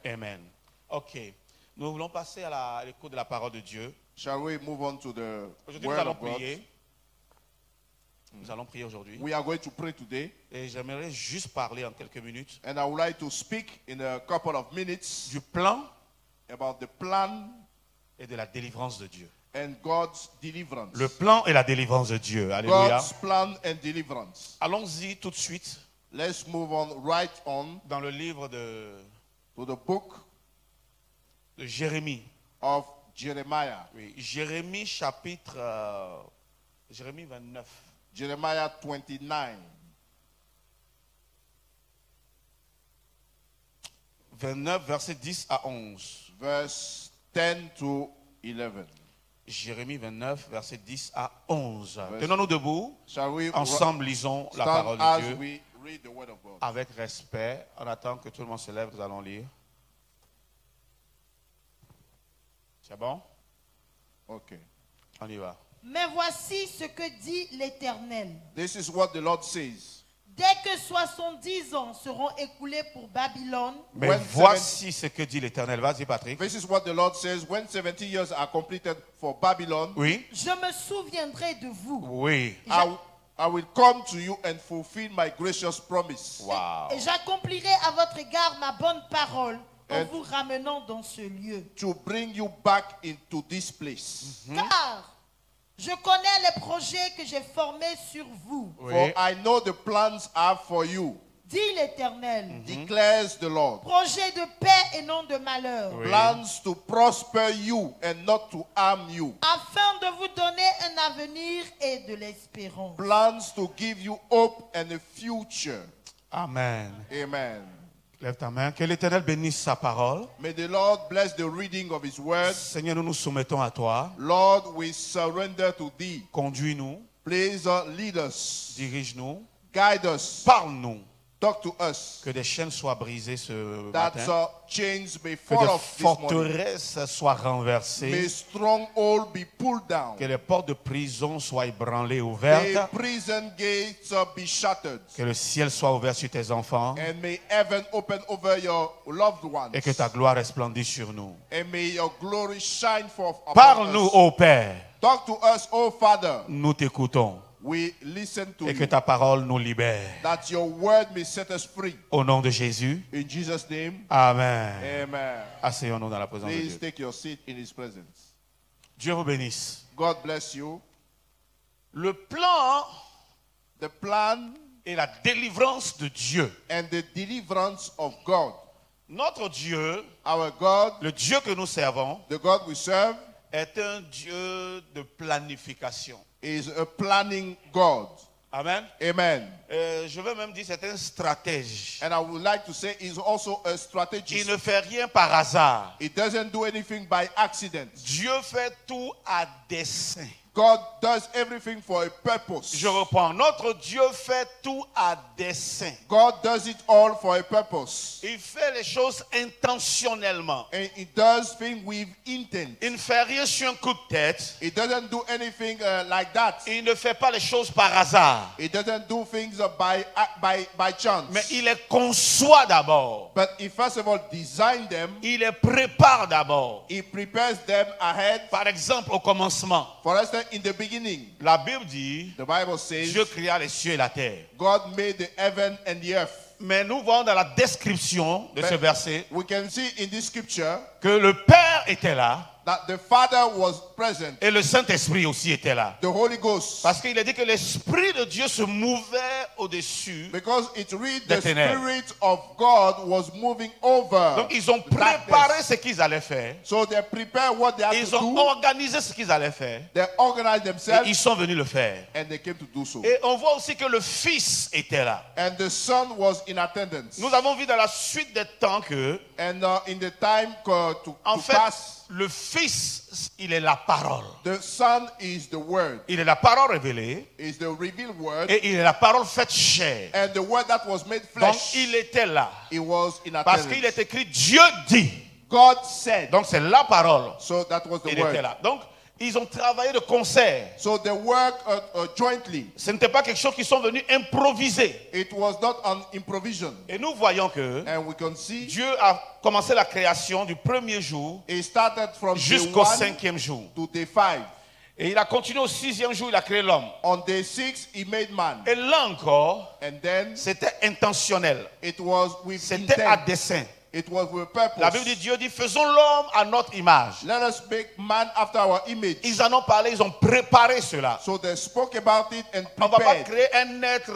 Amen. Ok. Nous voulons passer à l'écoute de la parole de Dieu. Shall we move on to the Aujourd'hui, nous word allons of God? prier. Nous allons prier aujourd'hui. We are going to pray today. Et j'aimerais juste parler en quelques minutes And I would like to speak in a couple of minutes du plan about the plan et de la délivrance de Dieu. and God's deliverance. Le plan et la délivrance de Dieu. Alléluia. God's plan and deliverance. Allons-y tout de suite Let's move on right on dans le livre de to the book Jérémie. of Jeremiah. Oui, Jérémie chapitre Jérémie 29. Jeremiah 29. 29, versets 10 à 11. Verse 10 to 11. Jérémie 29, versets 10 à 11. Tenons-nous debout. Shall we Ensemble, lisons la stand parole as de Dieu we read the word of God? avec respect. En attendant que tout le monde se lève, nous allons lire. C'est bon? Okay. On y va. Mais voici ce que dit l'Éternel. This is what the Lord says. Dès que 70 ans seront écoulés pour Babylone, Mais When voici ce que dit l'Éternel. Vas-y, Patrick. This is what the Lord says. When 70 years are completed for Babylon, Oui? je me souviendrai de vous. Oui. I will come to you and fulfill my gracious promise. Wow. Et j'accomplirai à votre égard ma bonne parole en Et- vous ramenant dans ce lieu. To bring you back into this place. Car je connais les projets que j'ai formés sur vous, Oui. For I know the plans I have for you, dit l'Éternel. declares the Lord. Projets de paix et non de malheur, Oui. Plans to prosper you and not to harm you. afin de vous donner un avenir et de l'espérance. Plans to give you hope and a future. Amen. Amen. Lève ta main. Que l'Éternel bénisse sa parole. May the Lord bless the reading of his word. Seigneur, nous nous soumettons à toi. Lord, we surrender to thee. Conduis-nous. Please lead us. Dirige-nous. Guide us. Parle-nous. Talk to us. Que des chaînes soient brisées ce That matin. chains may Que fall des off this morning. forteresses soient May renversées. stronghold be pulled down. Que les portes de prison soient ébranlées, May ouvertes. prison gates be shattered. Que le ciel soit ouvert sur tes enfants. And may heaven open over your loved ones. Et que ta gloire resplendisse sur nous. And may your glory shine forth upon Parle-nous, us. ô Père. Talk to us, O Father. Nous t'écoutons. We listen to Et que you. ta parole nous libère. That your word may set us free. Au nom de Jésus. In Jesus' name, Amen. amen. Asseyons-nous dans la présence de Please Dieu. take your seat in his presence. Dieu vous bénisse. God bless you. Le plan The plan et la délivrance de Dieu. and the deliverance of God. Notre Dieu, Our God, le Dieu que nous servons, the God we serve, est un Dieu de planification. is a planning God. Amen. Amen. Je veux même dire c'est un stratège. And I would like to say he's also a Il strategist. ne fait rien par hasard. He doesn't do anything by accident. Dieu fait tout à dessein. God does everything for a purpose. Je reprends. Notre Dieu fait tout à dessein. God does it all for a purpose. Il fait les choses intentionnellement. And he does things with intent. Il ne fait rien sur un coup de tête. He doesn't do anything like that. Il ne fait pas les choses par hasard. He doesn't do things by chance. Mais il les conçoit d'abord. But he first of all designed them. Il les prépare d'abord. He prepares them ahead. Par exemple, au commencement, For instance, in the beginning, la Bible dit, the Bible says, Dieu créa les cieux et la terre. God made the heaven and the earth. Mais nous voyons dans la description de ce verset We can see in this scripture que le Père était là that the Father was present, et le Saint-Esprit aussi était là. the Holy Ghost. Parce qu'il est dit que l'Esprit de Dieu se mouvait au-dessus. Because it reads Des the ténèbres. Spirit of God was moving over. Donc ils ont the darkness. préparé ce qu'ils allaient faire. So they prepare what they have Ils to ont do. organisé ce qu'ils allaient faire. They organized Et themselves ils sont venus le faire. and they came to do so. Et on voit aussi que le Fils était là. And the Son was in attendance. Nous avons vu dans la suite des temps que, And in the time to en fait, pass, le Fils, il est la parole. the Son is the Word, Il est la parole révélée is the revealed Word, et il est la parole faite chair. and the Word that was made Donc flesh. il était là. He was in Parce attendance. qu'il est écrit Dieu dit. God said. Donc c'est la parole. So that was the Il était word. là. Donc Ils ont travaillé de concert. So they work jointly. Ce n'était pas quelque chose qu'ils sont venus improviser. It was not an improvisation. Et nous voyons que And we can see Dieu a commencé la création du premier jour it started from day jusqu'au 1 5e jour. to day 5. Et il a continué au 6e jour, il a créé l'homme. On day 6, he made man. Et là encore, And then c'était intentionnel. it was with C'était à intent. dessein. It was with purpose. La Bible dit, Dieu dit, faisons l'homme à notre image. Let us make man after our image. Ils en ont parlé, ils ont préparé cela. So they spoke about it and On ne va pas prepared. créer un être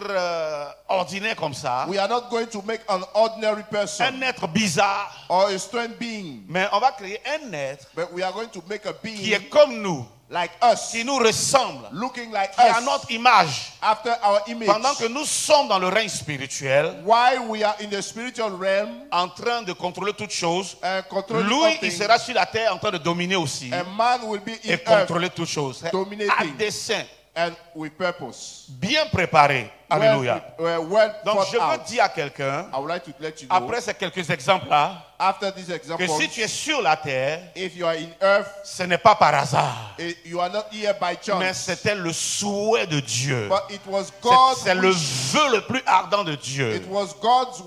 ordinaire comme ça, We are not going to make an ordinary person un être bizarre, or a strange being, mais on va créer un être but we are going to make a qui being est comme nous, like us, qui nous ressemble, looking like qui est à us, notre image. after our image. Pendant que nous sommes dans le règne spirituel, While we are in the spiritual realm en train de contrôler toutes choses, and controlling lui, all il things, sera sur la terre en train de dominer aussi a man will be in et earth contrôler toutes choses. dominating. À dessein, and with purpose. bien préparé. Alléluia. Well Donc thought je veux out. dire à quelqu'un, I would like to let you know, après ces quelques exemples-là, after this que example, si tu es sur la terre, if you are in earth, ce n'est pas par hasard, you are not here by chance, mais c'était le souhait de Dieu. but it was God's C'est le wish. vœu le plus ardent de Dieu. It was God's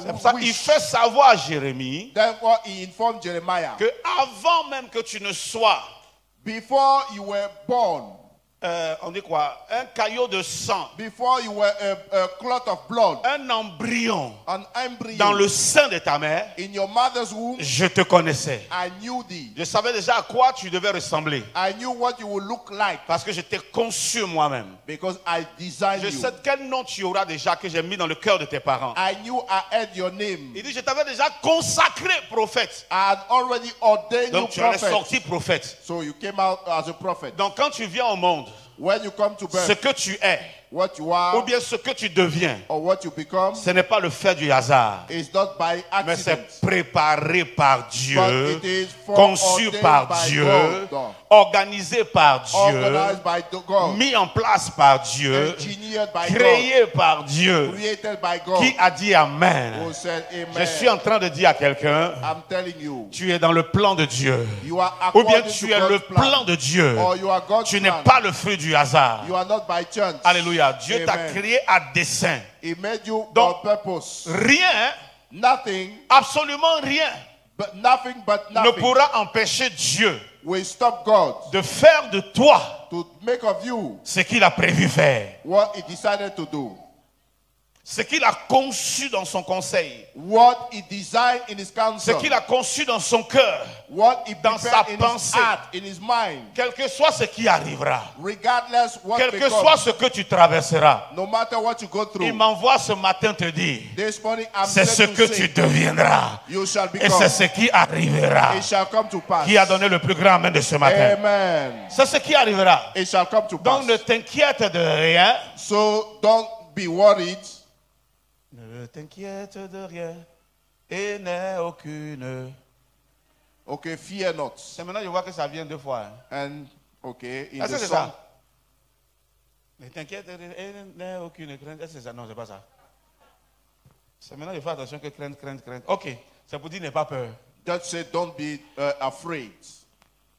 C'est pour ça qu'il wish. fait savoir à Jérémie Therefore, he informed Jeremiah, que avant même que tu ne sois, before you were born, on dit quoi, un caillot de sang, before you were a clot of blood, un embryon an embryo dans le sein de ta mère, in your mother's womb, je te connaissais. I knew thee. Je savais déjà à quoi tu devais ressembler. I knew what you would look like Parce que je t'ai conçu moi-même. because I designed Je you. sais quel nom tu auras déjà que j'ai mis dans le cœur de tes parents. I knew I had your name. Il dit, je t'avais déjà consacré prophète. I had already ordained you Donc tu en es prophet. sorti prophète. So you came out as a prophet. Donc quand tu viens au monde, When you come to ce birth, que tu es, what you ou are bien ce que tu deviens, or what you become ce n'est pas le fait du hasard, is not by mais accident, c'est préparé par Dieu, but it is conçu foreordained par by Dieu, God, organisé par Dieu, organized by God, mis en place par Dieu, engineered by créé par Dieu. God, created by God. Qui a dit Amen? Who said Je suis amen? en train de dire à quelqu'un, I'm telling you, tu es dans le plan de Dieu. you are Ou bien according tu to es le God's plan de Dieu. or you are God's Tu n'es plan. pas le fruit du hasard. You are not by chance. Alléluia. Dieu t'a Amen. créé à dessein. He made you Donc, for purpose. Rien, Nothing, absolument rien, but nothing but ne nothing pourra empêcher Dieu will stop God de faire de toi to make of you ce qu'il a prévu faire. what He decided to do, Ce qu'il a conçu dans son conseil. what He designed in His Ce counsel, qu'il a conçu dans son cœur. what He dans sa prepared in His pensée. heart, in His mind, Quel que soit ce qui arrivera. regardless what Quel que becomes, soit ce que tu traverseras. no matter what you go Il through. m'envoie ce matin te dire. This morning I'm C'est ce sent que to tu say, deviendras. you shall Et become. c'est ce qui arrivera. It shall come to pass. Qui a donné le plus grand amen de ce matin. Amen. C'est ce qui arrivera. It shall come to Donc pass. ne t'inquiète de rien. So don't be worried. Ne t'inquiète de rien. Et n'aie aucune. Okay, fear not. C'est maintenant je vois que ça vient deux fois. And okay, in Est-ce the que c'est song, ça? Ne t'inquiète de rien. Et n'aie aucune crainte. Est-ce que c'est ça? Non, c'est pas ça. C'est maintenant je fais attention que crainte. Ok. C'est pour dire n'aie pas peur. just say don't be afraid.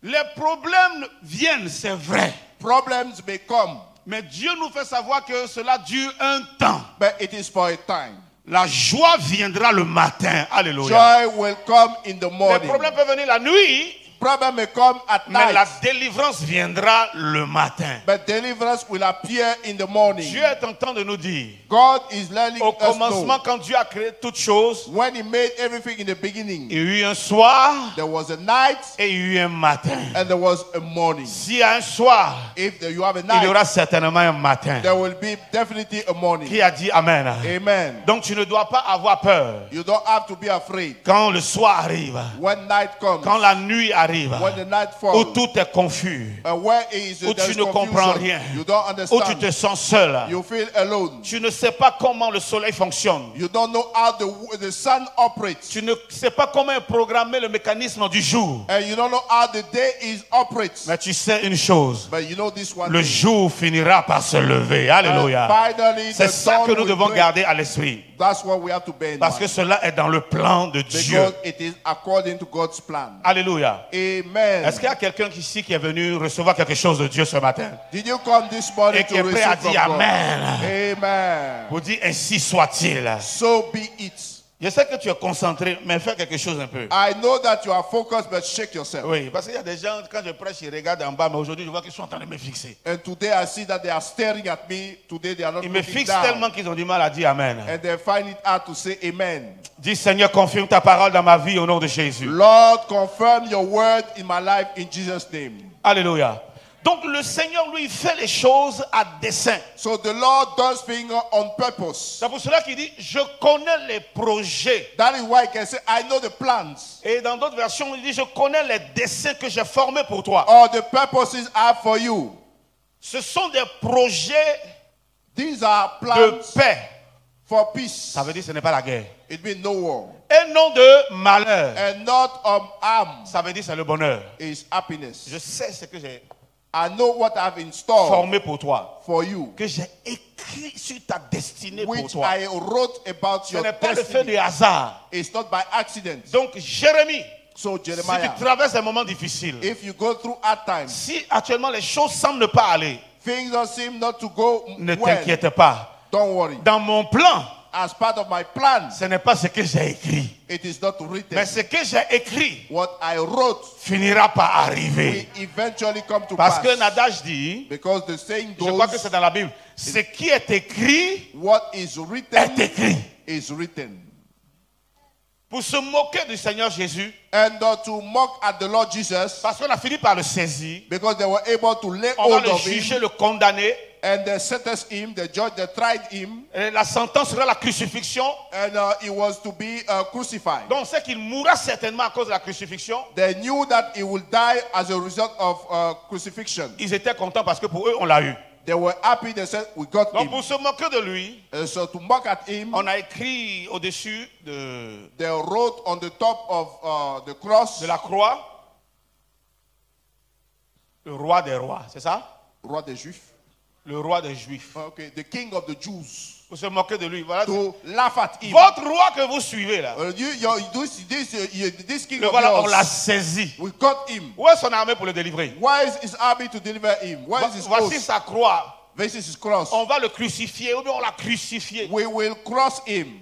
Les problèmes viennent, c'est vrai. Problems may come, Mais Dieu nous fait savoir que cela dure un temps. but it is for a time. La joie viendra le matin. Alléluia. Joy will come in the Les morning. problèmes peuvent venir la nuit, Problem may come at mais la night, délivrance viendra le matin. but deliverance will appear in the morning. Dieu est en train de nous dire, God is letting au us commencement, know, quand Dieu a créé toutes choses, when He made everything in the beginning, il y a eu un soir there was a night et il y a eu un matin. and there was a morning. S'il y a un soir, If you have a il y night, aura certainement un matin. there will be definitely a morning. Qui a dit Amen? Amen. Donc tu ne dois pas avoir peur You don't have to be afraid. quand le soir arrive, When night comes, quand la nuit arrive, when the night où falls, tout est confus, where is où there tu is ne comprends confusion, rien, you don't où tu understand, te sens seul. you feel alone. Tu ne sais pas comment le soleil fonctionne. You don't know how the sun operates, Tu ne sais pas comment est programmé le mécanisme du jour. and you don't know how the day is operates. Mais tu sais une chose. But you know this one Le thing. jour finira par se lever. Alléluia. Finally, C'est the ça dawn que nous will devons break. garder à l'esprit. That's what we have to bear in Parce que mind. cela est dans le plan de Dieu. Because it is according to God's plan. Alléluia. Amen. Est-ce qu'il y a quelqu'un ici qui est venu recevoir quelque chose de Dieu ce matin? Did you come this morning Et qui to est prêt à receive dire from God? Amen. Amen. Pour dire ainsi soit-il. So be it. Je sais que tu es concentré, mais fais quelque chose un peu. I know that you are focused, but shake yourself. Oui, parce qu'il y a des gens, quand je prêche, ils regardent en bas, mais aujourd'hui, je vois qu'ils sont en train de me fixer. And today I see that they are staring at me. Today they are not Ils me looking fixent down. tellement qu'ils ont du mal à dire Amen. And they find it hard to say amen. Dis Seigneur, confirme ta parole dans ma vie au nom de Jésus. Lord, confirm your word in my life in Jesus' name. Alléluia. Donc le Seigneur, lui, fait les choses à dessein. So the Lord does things on purpose. C'est pour cela qu'il dit, je connais les projets. That is why he can say, I know the plans Et dans d'autres versions, il dit, je connais les desseins que j'ai formés pour toi. or the purposes I have for you. Ce sont des projets These are de plans paix. for peace. Ça veut dire que ce n'est pas la guerre. It means no war. Et non de malheur. And not harm Ça veut dire que c'est le bonheur. is happiness. Je sais ce que j'ai I know what I have in store formé pour toi. for you, Que j'ai écrit sur ta destinée pour which toi. I wrote about Ce your n'est pas le fait destiny. de hasard. It's not by accident. Donc, Jérémie, So si Jeremiah, tu traverses un moment difficile, if you go through hard times, si actuellement les choses semblent ne pas aller, things don't seem not to go ne well, t'inquiète pas. don't worry. Dans mon plan, As part of my plan, ce n'est pas ce que j'ai écrit. it is not written. Mais ce que j'ai écrit What I wrote finira par will arriver. eventually come to Parce pass. que Nadage dit, Because the saying je crois que goes, c'est dans la Bible, ce qui est écrit what is est written écrit. is written. Pour se moquer du Seigneur Jésus, And to mock at the Lord Jesus, parce qu'on a fini par le saisir, because they were able to lay on va hold le of juger, him, le condamner. and they sentenced him, the judge, they tried him, Et la sentence sera la crucifixion. and he was to be crucified. Donc on sait qu'il mourra certainement à cause de la crucifixion. They knew that he would die as a result of crucifixion. Ils étaient contents parce que pour eux, on l'a eu. They were happy, they said, we got Donc him. pour se moquer de lui, So to mock at him, on a écrit au-dessus de they wrote on the top of the cross, la croix, le roi des rois, c'est ça? roi des Juifs. Le roi des Juifs. Okay, the king of the Jews. Pour se moquer de lui. Voilà. To laugh at him. Votre roi que vous suivez là, This king le of voilà, on l'a yours, saisi. we got him. Où est son armée pour le délivrer? Why is his army to deliver him? Why is his Voici host? sa croix. This is his cross. On va le crucifier ou bien on l'a crucifié. We will cross him.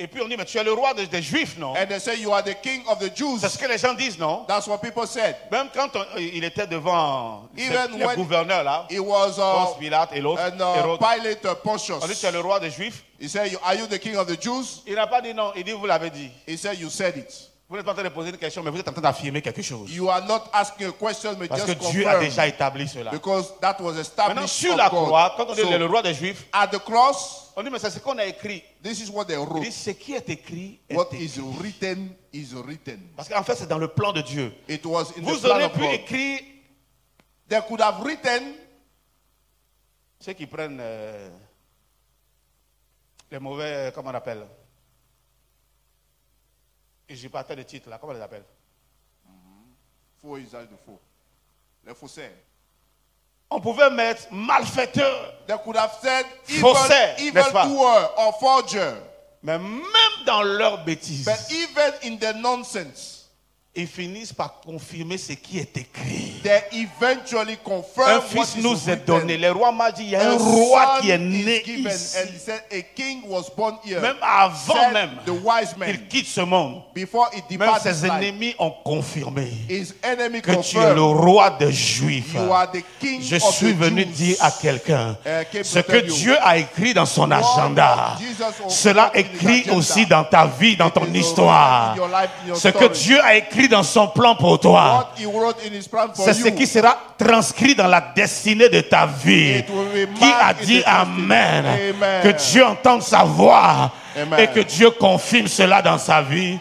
Et puis on dit, mais tu es le roi des Juifs, non? And they say, you are the king of the Jews. C'est ce que les gens disent, non? That's what people said. Même quand il était devant Even les when gouverneurs là, He was Ponce Pilate et l'autre, and Hérode, Pilate on dit, tu es Pontius. le roi des Juifs. He said, are you the king of the Jews? Il n'a pas dit non, il dit, vous l'avez dit. He said, you said it. Vous n'êtes pas en train de poser une question, mais vous êtes en train d'affirmer quelque chose. You are not asking a question, but Parce que just Dieu a confirm. déjà établi cela. Because that was Maintenant, established sur of la God. croix, quand on dit So, le roi des Juifs, at the cross, on dit, mais c'est ce qu'on a écrit. this is what they Il wrote. dit, ce qui est écrit est What écrit. is written is written. Parce qu'en fait, c'est dans le plan de Dieu. It was in the Vous plan aurez of pu God. écrire They could have written ceux qui prennent les mauvais, comment on appelle? J'ai pas de titre là, comment on les appelle? faux usage de faux. Les faussaires. On pouvait mettre malfaiteur. They could have said Faussaire, n'est-ce pas? evildoer or forger. Mais même dans leur bêtise, But even in the nonsense, ils finissent par confirmer ce qui est écrit. they eventually confirm Un what fils is nous est written. donné. Le roi m'a dit, il y a A un roi son qui est is né given, and he ici. said a king was born here. Même avant Said même the wise qu'il man, quitte ce monde, before he même departed ses this life, ennemis ont confirmé his enemy que tu es le confirmed, roi des Juifs. you are the king Je of suis the venu Jews. dire à quelqu'un came ce to que tell you. Dieu a écrit dans son agenda. Jesus Cela wrote in his écrit agenda. aussi dans ta vie, dans ton It is histoire. in your life, in your Ce que story. Dieu a écrit dans son plan pour toi, What he wrote in his plan for c'est ce you. qui sera transcrit dans la destinée de ta vie. It will be Qui a marked in dit the destiny. Amen. Amen. Que Dieu entende sa voix Amen. et que Dieu confirme cela dans sa vie.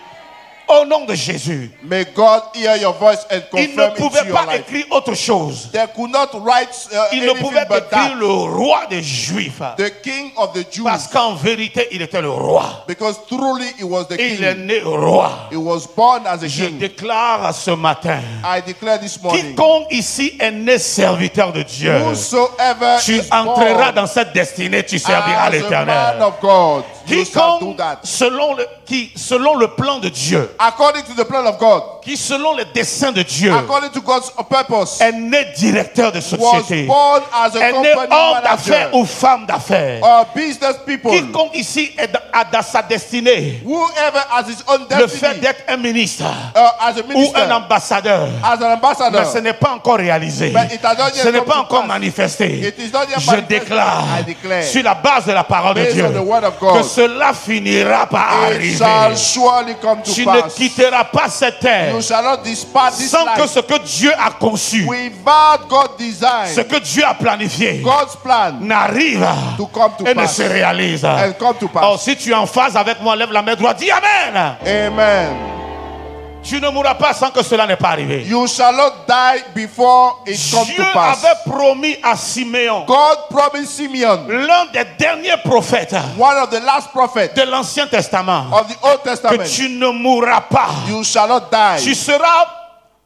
au nom de Jésus. May God hear your voice and Il ne confirm it pouvait to your pas life. écrire autre chose. They could not write Il ne anything pouvait but écrire that. le roi des Juifs. The king of the Jews. Parce qu'en vérité, il était le roi. Because truly he was the Il est king. né roi. He was born as a Je king. déclare ce matin, I declare this morning. quiconque ici est né serviteur de Dieu, Whosoever tu is entreras born dans cette destinée, tu serviras as a man l'Éternel. of God, you shall do Quiconque, that. selon le plan de Dieu, According to the plan of God, qui selon les desseins de Dieu, according to God's purpose, est né directeur de was société, born as a est né company homme d'affaires manager ou femme d'affaires. or business people. Quiconque ici a dans sa destinée Whoever has his own le fait destiny, d'être un ministre as a ou minister, un ambassadeur, as an mais ambassador, ce n'est pas encore réalisé. but it has not yet Ce n'est come pas to encore pass. manifesté. It is not yet Je manifested. déclare I declare, sur la base de la parole de based Dieu on the word of que God, cela finira par it arriver. shall surely come to Tu ne pass. quitteras pas cette terre You shall not despise this sans que life ce que Dieu a conçu, without God's design, ce que Dieu a planifié, God's plan n'arrive to come to et ne pass se réalise. and come to Oh, pass. si tu es en phase avec moi, lève la main droite, dis Amen. Amen. Tu ne mourras pas sans que cela n'ait pas arrivé. You shall not die before it comes Dieu to pass. avait promis à Siméon, God promised Simeon, l'un des derniers prophètes one of the last prophets de l'Ancien Testament, of the Old que Testament, tu ne mourras pas. you shall not die. Tu seras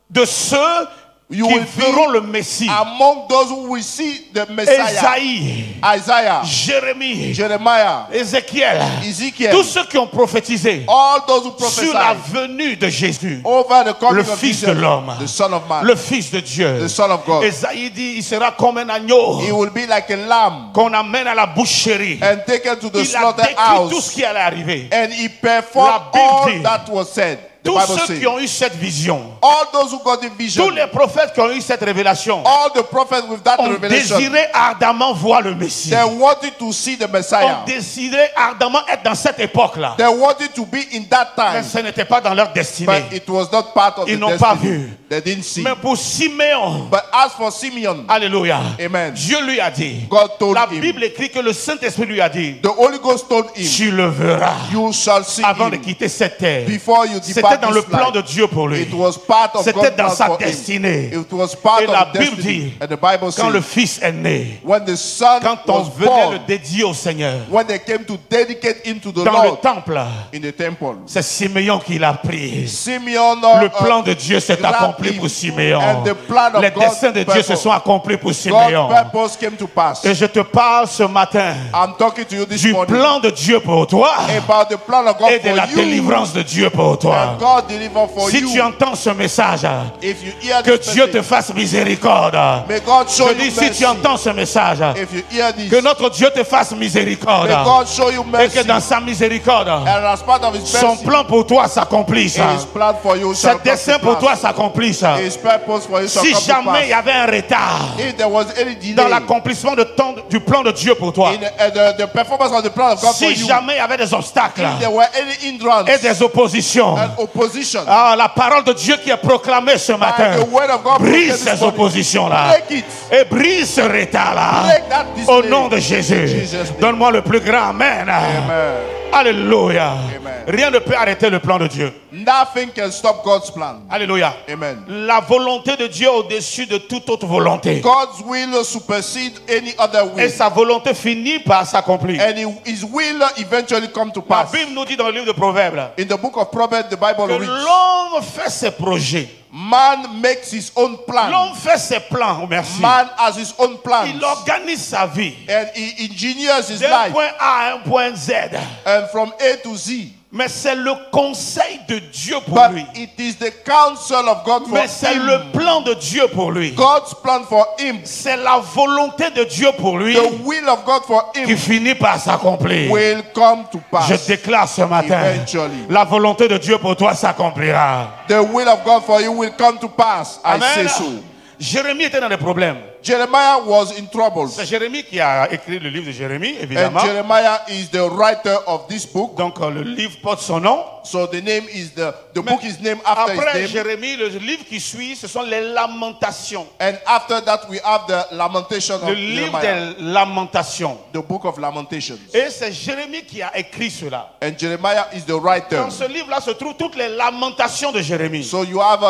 de ceux You qui will verront be le Messie. among those who will see the Messiah. Esaïe, Isaiah, Jérémie, Jeremiah, Ézéchiel, Ezekiel, tous ceux qui ont prophétisé all those who sur la prophesy venue de Jésus, over the coming le of Fils Jesus, de l'homme, the Son of Man, le Fils de Dieu. the Son of God. Esaïe dit, il sera comme un agneau He will be like a lamb qu'on amène à la boucherie. and taken to the Il a décrit tout ce slaughterhouse, qui allait arriver. and he performed La Bible all dit, that was said. The Tous Bible ceux says, qui ont eu cette vision, all those who got the tous vision, les prophètes qui ont eu cette révélation, all the prophets with that ont revelation, désiré ardemment voir le Messie. they wanted to see the Ont Messiah. désiré ardemment être dans cette époque-là. They wanted to be in that Mais time, ce n'était pas dans leur but destinée. it was not part of Ils the n'ont pas destiny. vu. They didn't see. Mais pour Siméon, But as for Simeon, alléluia, amen, Dieu lui a dit, God told la him, Bible écrit que le Saint-Esprit lui a dit, the Holy Ghost told him, tu le verras you shall see avant de him quitter cette terre. before you C'était depart dans le this plan de life. Dieu pour lui. It was part of C'était God's dans plan sa for him. destinée. It was part Et of la the Bible destiny. dit, And the Bible quand le says, Fils est né, when the Son quand on was venait le born, dédier au Seigneur, when they came to dedicate him to the dans le Lord temple, in the temple, c'est Siméon qui l'a pris. Simeon, Le plan de Dieu s'est grabbed accompli him, pour Siméon. and the plan of Les God's desseins de Dieu se purpose- sont accomplis pour Siméon. God's purpose came to pass. Et je te parle ce matin I'm talking to you this du morning plan de Dieu pour toi about the plan of God et de for la you, délivrance de Dieu pour toi. and God deliver for Si you. tu entends ce message, If you hear que this Dieu te message, fasse miséricorde. may God show Je you dis, si mercy. tu entends ce message, If you hear this, que notre Dieu te fasse miséricorde. may God show you Et mercy. que dans sa miséricorde, And as part of His son mercy, plan pour toi s'accomplisse. His plan for you shall Ses come desseins to pour toi pass. s'accomplissent. His purpose for you shall Si come to jamais il y pass. avait un retard If there was any dans delay l'accomplissement du plan de Dieu pour toi, in the performance of the plan of God for si you, jamais il y avait des obstacles if there were any hindrance et des oppositions, and opposition, ah, la parole de Dieu qui est proclamée ce matin, by the word of God, brise proclaimed this ces morning, oppositions-là break it. et brise ce retard-là. Break that Au delay. nom de Jésus, Jesus' name. donne-moi le plus grand Amen. Amen. Alléluia. Amen. Rien ne peut arrêter le plan de Dieu. Nothing can stop God's plan. Alléluia. Amen. La volonté de Dieu au-dessus de toute autre volonté. God's will supersede any other Et will, sa volonté finit par s'accomplir. and His will eventually come to La pass. Bible nous dit dans le livre de Proverbes In the book of Proverbs, the Bible que reads, l'homme fait ses projets. man makes his own plan. L'homme fait ses plans. Oh, merci. Man has his own plans, Il organise sa vie and he engineers his d'un life, point A à un point Z. and from A to Z. Mais c'est le conseil de Dieu pour But lui. it is the counsel of God for Mais c'est him. le plan de Dieu pour lui. God's plan for him, C'est la volonté de Dieu pour lui the will of God for qui him, finit par s'accomplir. will come to pass. Je déclare ce matin, Eventually. la volonté de Dieu pour toi s'accomplira. The will of God for you will come to pass. I say Amen. so. Jérémie était dans des problèmes. Jeremiah was in trouble. C'est Jérémie qui a écrit le livre de Jérémie, And évidemment. Jeremiah is the writer of this book. Donc le livre porte son nom. So the name is the book is named after his Après name. Jérémie, le livre qui suit, ce sont les lamentations. And after that we have the lamentation of Le livre Jeremiah. des lamentations. The book of Lamentations. Et c'est Jérémie qui a écrit cela. And Jeremiah is the writer. Dans ce livre-là se trouvent toutes les lamentations de Jérémie. So you have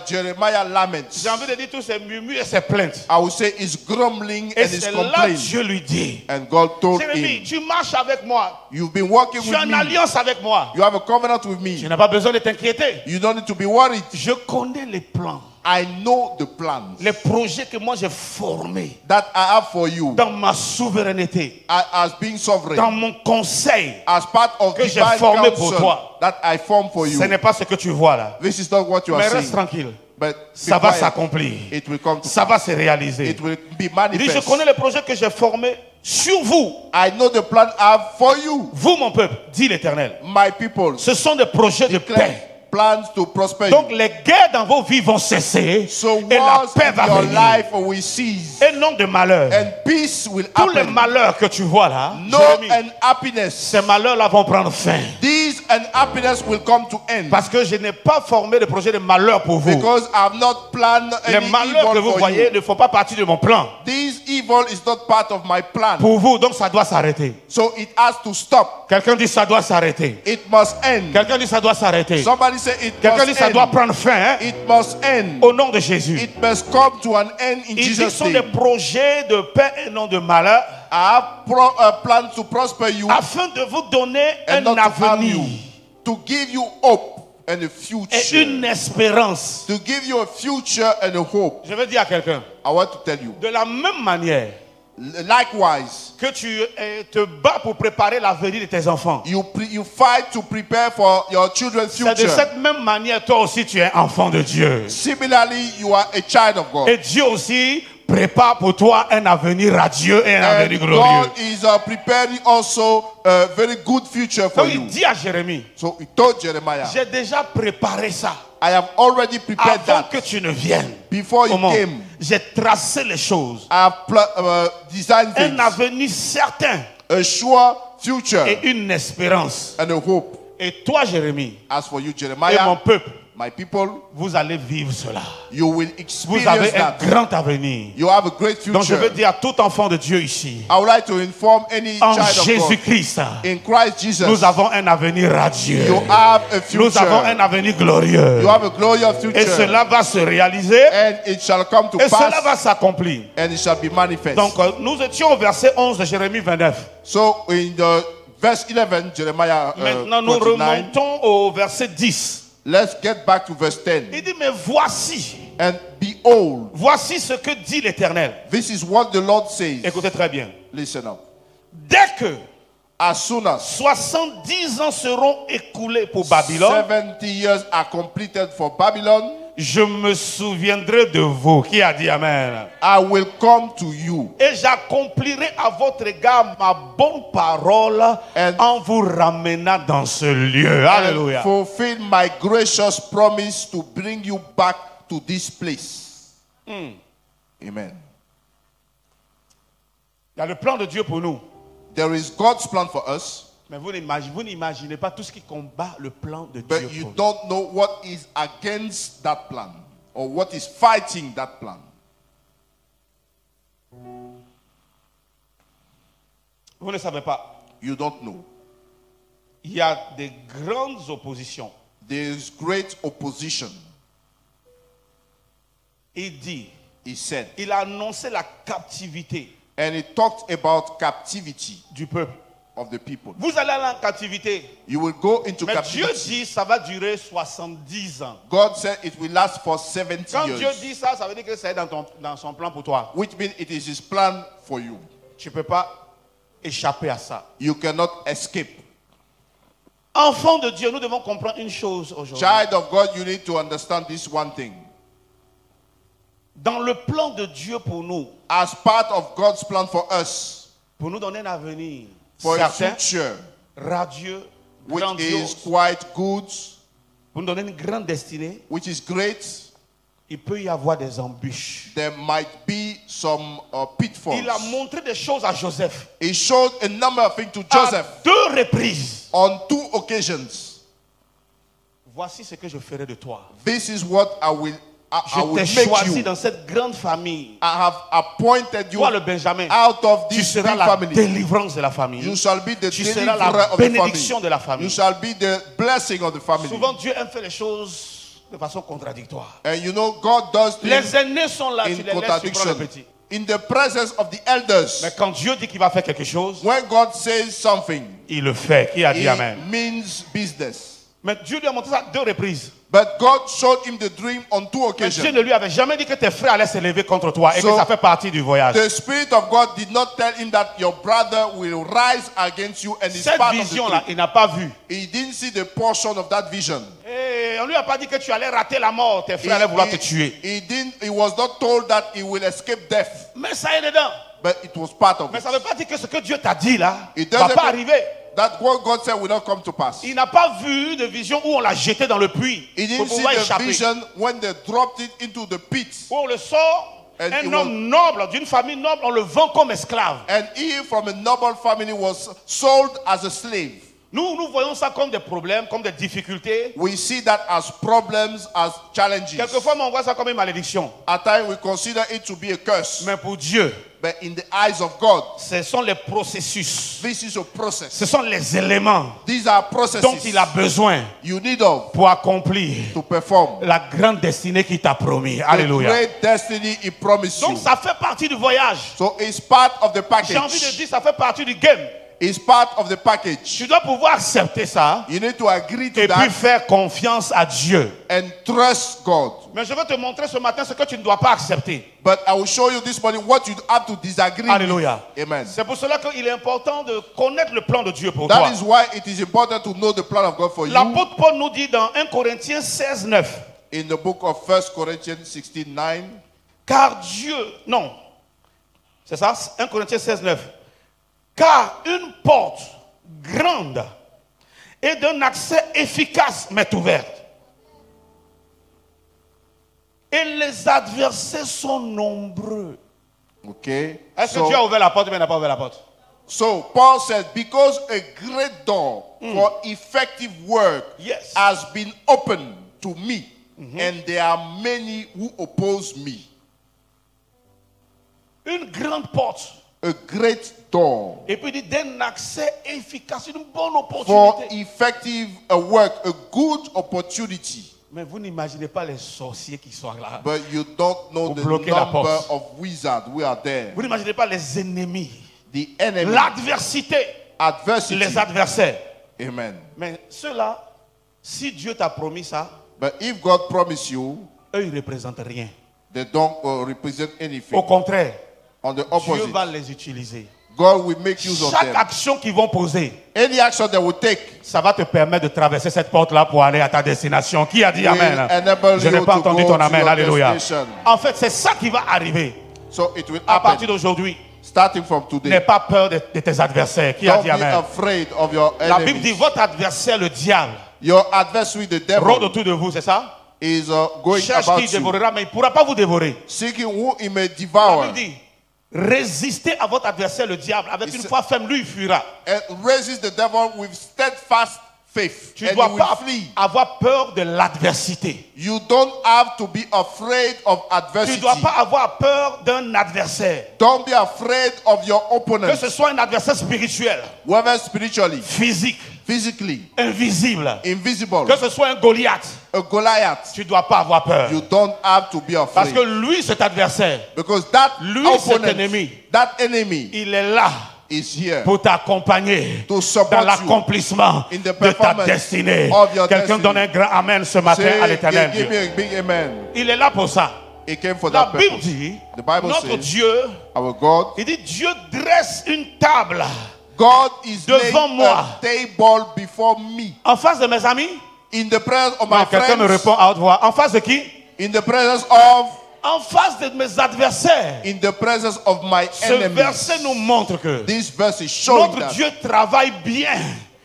Jeremiah laments. J'ai envie de dire tous ces murmures et ces plaintes. I would say it's grumbling Et and it's c'est là que complaining. Dieu lui dit, And God told Jérémie, him, tu marches avec moi. you've been working Tu with as une me. alliance avec moi. You have a covenant with Tu me. n'as pas besoin de t'inquiéter. You don't need to be worried. Je connais les plans, I know the plans les projets que moi j'ai formés that I have for you dans ma souveraineté, as being dans sovereign, mon conseil. as part of que j'ai divine formé pour counsel toi. that I form for Ce you. n'est pas ce que tu vois là. This is not what you are Mais reste saying. tranquille. But Ça be va quiet. s'accomplir. It will come to Ça va se réaliser. It will be Il dit, je manifest. connais les projets que j'ai formés sur vous. I know the plan I have for you, Vous, mon peuple, dit l'Éternel. my people. Ce sont des projets de paix. Plans to prosper Donc you. les guerres dans vos vies vont cesser. So Et la wars paix in va your venir. life will cease, Et non de malheur. and peace will Tous les happen. malheurs que tu vois là, No Jérémie, and happiness. ces malheurs-là vont prendre fin. These and happiness will come to end. Parce que je n'ai pas formé de projet de malheur pour vous. Because I have not planned Les any malheurs que evil vous for voyez you. ne font pas partie de mon plan. This evil is not part of my plan. Pour vous, donc ça doit s'arrêter. So it has to stop. Quelqu'un dit ça doit s'arrêter. It must end. Quelqu'un dit ça doit s'arrêter. Somebody say it Quelqu'un dit must ça doit end. prendre fin. Hein? It must end. Au nom de Jésus. It must come to an end in Il dit que Jesus' ce sont des name. projets de paix et non de malheur, I have plans to prosper you afin de vous donner and un not to harm avenir you, to give you hope and a et future. une espérance. To give you a future and a hope. Je veux dire à quelqu'un, I want to tell you. de la même manière Likewise, que tu te bats pour préparer l'avenir de tes enfants, you fight to prepare for your children's c'est de future. cette même manière, toi aussi tu es enfant de Dieu. Similarly, you are a child of God. Et Dieu aussi prépare pour toi un avenir radieux et un avenir And glorieux. God is preparing also a very good future for Donc you. il dit à Jérémie, So he told Jeremiah, j'ai déjà préparé ça I have already prepared avant that que tu ne viennes. before you Comment? came. J'ai tracé les choses. I have designed Un things, avenir certain a sure future et une espérance. and a hope. Et toi, Jérémie, As for you, et mon Jeremiah, peuple, my people, vous allez vivre cela. you will Vous experience avez un that. grand avenir. You have a great Donc je veux future. dire à tout enfant de Dieu ici, I would like to inform any en child of God, Jésus-Christ, in Christ Jesus, nous avons un avenir radieux. you have a Nous avons un future. avenir glorieux. You have a glorious Et future. cela va se réaliser And it shall come to et cela va pass s'accomplir. and it shall be manifest. Donc nous étions au verset 11 de Jérémie 29. So in the verse 11, Jeremiah Maintenant nous 29, remontons au verset 10. let's get back to verse 10. Il dit, mais voici, And behold, voici ce que dit l'Éternel. this is what the Lord says. Écoutez très bien. Listen up. Dès que As soon as 70 ans seront écoulés pour Babylone, 70 years are completed for Babylon, je me souviendrai de vous. Qui a dit Amen? I will come to you Et j'accomplirai à votre égard ma bonne parole And- en vous ramenant dans ce lieu. Alléluia. and fulfill my gracious promise to bring you back to this place. Amen. Il y a le plan de Dieu pour nous. There is God's plan for us, Mais vous n'imaginez pas tout ce qui combat le plan de but Dieu you pour nous. don't know what is against that plan or what is fighting that plan. Vous ne savez pas. You don't know. Il y a des grandes oppositions. There is great opposition. Il dit, He said, il a annoncé la captivité and he talked about captivity du peuple. of the people. Vous allez aller en captivité. You will go into Mais Dieu captivity. dit ça va durer 70 ans. God said it will last for 70 Quand Dieu years, dit ça, ça veut dire que c'est dans son plan pour toi. which means it is his plan for you. Tu ne peux pas échapper à ça. You cannot escape. Enfant de Dieu, nous devons comprendre une chose aujourd'hui. Child of God, you need to understand this one thing. Dans le plan de Dieu pour nous, As part of God's plan for us, pour nous donner un avenir for a certain, future radieux, which is grandiose, quite good, pour nous donner une grande destinée, which is great, il peut y avoir des embûches. there might be some pitfalls. Il a montré des choses à Joseph. He showed a number of things to Joseph À 2 reprises. on 2 occasions. Voici ce que je ferai de toi. This is what I will Je make t'ai choisi you. dans cette grande famille. I have appointed you Toi le Benjamin, out of tu this seras big la family. délivrance de la famille. You shall be the Tu seras deliverer la of the bénédiction family. de la famille. You shall be the blessing of the family. Souvent Dieu aime faire les choses de façon contradictoire. And you know, God does things Les aînés sont là, tu in les laisses, tu prends contradiction. le petit. In the presence of the elders. Mais quand Dieu dit qu'il va faire quelque chose, When God says something, il le fait. Qui a dit it Amen? means business. Mais Dieu lui a montré ça à 2 reprises. But God showed him the dream on 2 Mais Dieu occasions. ne lui avait jamais dit que tes frères allaient se lever contre toi et So, que ça fait partie du voyage. The Spirit of God did not tell him that your brother will rise against you and it's Cette part of the vision-là, dream. il n'a pas vu. He didn't see the portion of that vision. Et on lui a pas dit que tu allais rater la mort, tes frères allaient vouloir te tuer. He was not told that he will escape death, Mais ça est dedans. but it was part of Mais it. ça ne veut pas dire que ce que Dieu t'a dit là It ne va doesn't pas mean arriver. that what God said will not come to pass. Il n'a pas vu de vision où on l'a jeté dans le puits He pour didn't see pouvoir the échapper. vision when they dropped it into the pit. Où on le sort, And un it homme noble, d'une famille noble, on le vend comme esclave. And he from a noble family was sold as a slave. Nous voyons ça comme des problèmes, comme des difficultés. We see that as problems, as challenges. Quelquefois, on voit ça comme une malédiction. At times we consider it to be a curse. Mais pour Dieu, But in the eyes of God, ce sont les processus, this is a process. ce sont les éléments These are processes dont il a besoin you need of pour accomplir to perform la grande destinée qu'il t'a promis. the Alléluia. great destiny he promised you. Donc ça fait partie du voyage. So it's part of the J'ai envie de package. dire, ça fait partie du game. It's part of the package. Tu dois pouvoir accepter ça You need to agree to et puis that faire confiance à Dieu. and trust God. Mais je vais te montrer ce matin ce que tu ne dois pas accepter. But I will show you this morning what you have to disagree Alléluia. with. Amen. C'est pour cela qu'il est important de connaître le plan de Dieu pour toi. That is why it is important to know the plan of God for you. L'apôtre Paul nous dit dans 1 Corinthiens 16, 9. In the book of 1 Corinthians 16:9, Car Dieu, non, c'est ça, 1 Corinthiens 16, 9. Car une porte grande et d'un accès efficace m'est ouverte. Et les adversaires sont nombreux. okay. Est-ce que Dieu a ouvert la porte ou bien n'a pas ouvert la porte? So Paul said, because a great door for effective work Yes. has been opened to me, and there are many who oppose me. Une grande porte. A great door Et puis il dit d'un accès efficace, une bonne for opportunité. effective work, a good opportunity. Mais vous n'imaginez pas les sorciers qui sont là. But you don't know Pour the bloquer la number porte. of wizards who are there. Vous n'imaginez pas les ennemis, The enemy, l'adversité, adversity. les adversaires. Amen. Mais ceux-là, si Dieu t'a promis ça, But if God promised you, eux, ils ne représentent rien. they don't represent Au anything. contraire, On the Dieu opposite, va les utiliser. God will make use of Chaque them. action qu'ils vont poser, Any action they will take ça va te permettre de traverser cette porte-là pour aller à ta destination. Qui a dit will Amen? enable Je n'ai you pas to entendu go ton to Amen. your Alléluia. destination. En fait, c'est ça qui va arriver So it will à partir happen d'aujourd'hui. starting from N'aie today. pas peur de tes adversaires. Qui a Don't dit be Amen? afraid of your La Bible dit enemies. votre adversaire, le diable, Your adversary, the rôde devil, autour de vous, c'est ça? is going Cherche about qui you, dévorera, mais il ne pourra pas vous dévorer. seeking who he may La devour. Bible dit résistez à votre adversaire, le diable, avec une It's- foi ferme, lui, il fuira. And raises the devil with steadfast faith, Tu and ne he dois will pas flee. avoir peur de l'adversité. You don't have to be afraid of Tu ne adversity. dois pas avoir peur d'un adversaire. Don't be afraid of your Que opponent, ce soit un adversaire spirituel, whether spiritually, physique, physically, invisible. invisible, Que ce soit un Goliath, a Goliath. tu ne dois pas avoir peur. You don't have to be Parce que afraid, lui, cet adversaire, because that lui, cet opponent, ennemi, that enemy il est là is here pour t'accompagner to dans support you. l'accomplissement in the de ta performance destinée. of your Quelqu'un destiny. donne un grand amen ce matin à Say, l'éternel give Dieu. me a big amen. Il est là pour ça. He came for La that Bible purpose. dit, The Bible notre says, Dieu, our God, il dit Dieu dresse une table God is Devant laying moi. a table before me en face de mes amis. in the presence of my Non, quelqu'un me friends, répond à haute voix. En face de qui? in the presence of, En face de mes adversaires. in the presence of my Ce verset enemies. nous montre que This verse is showing notre that Dieu travaille bien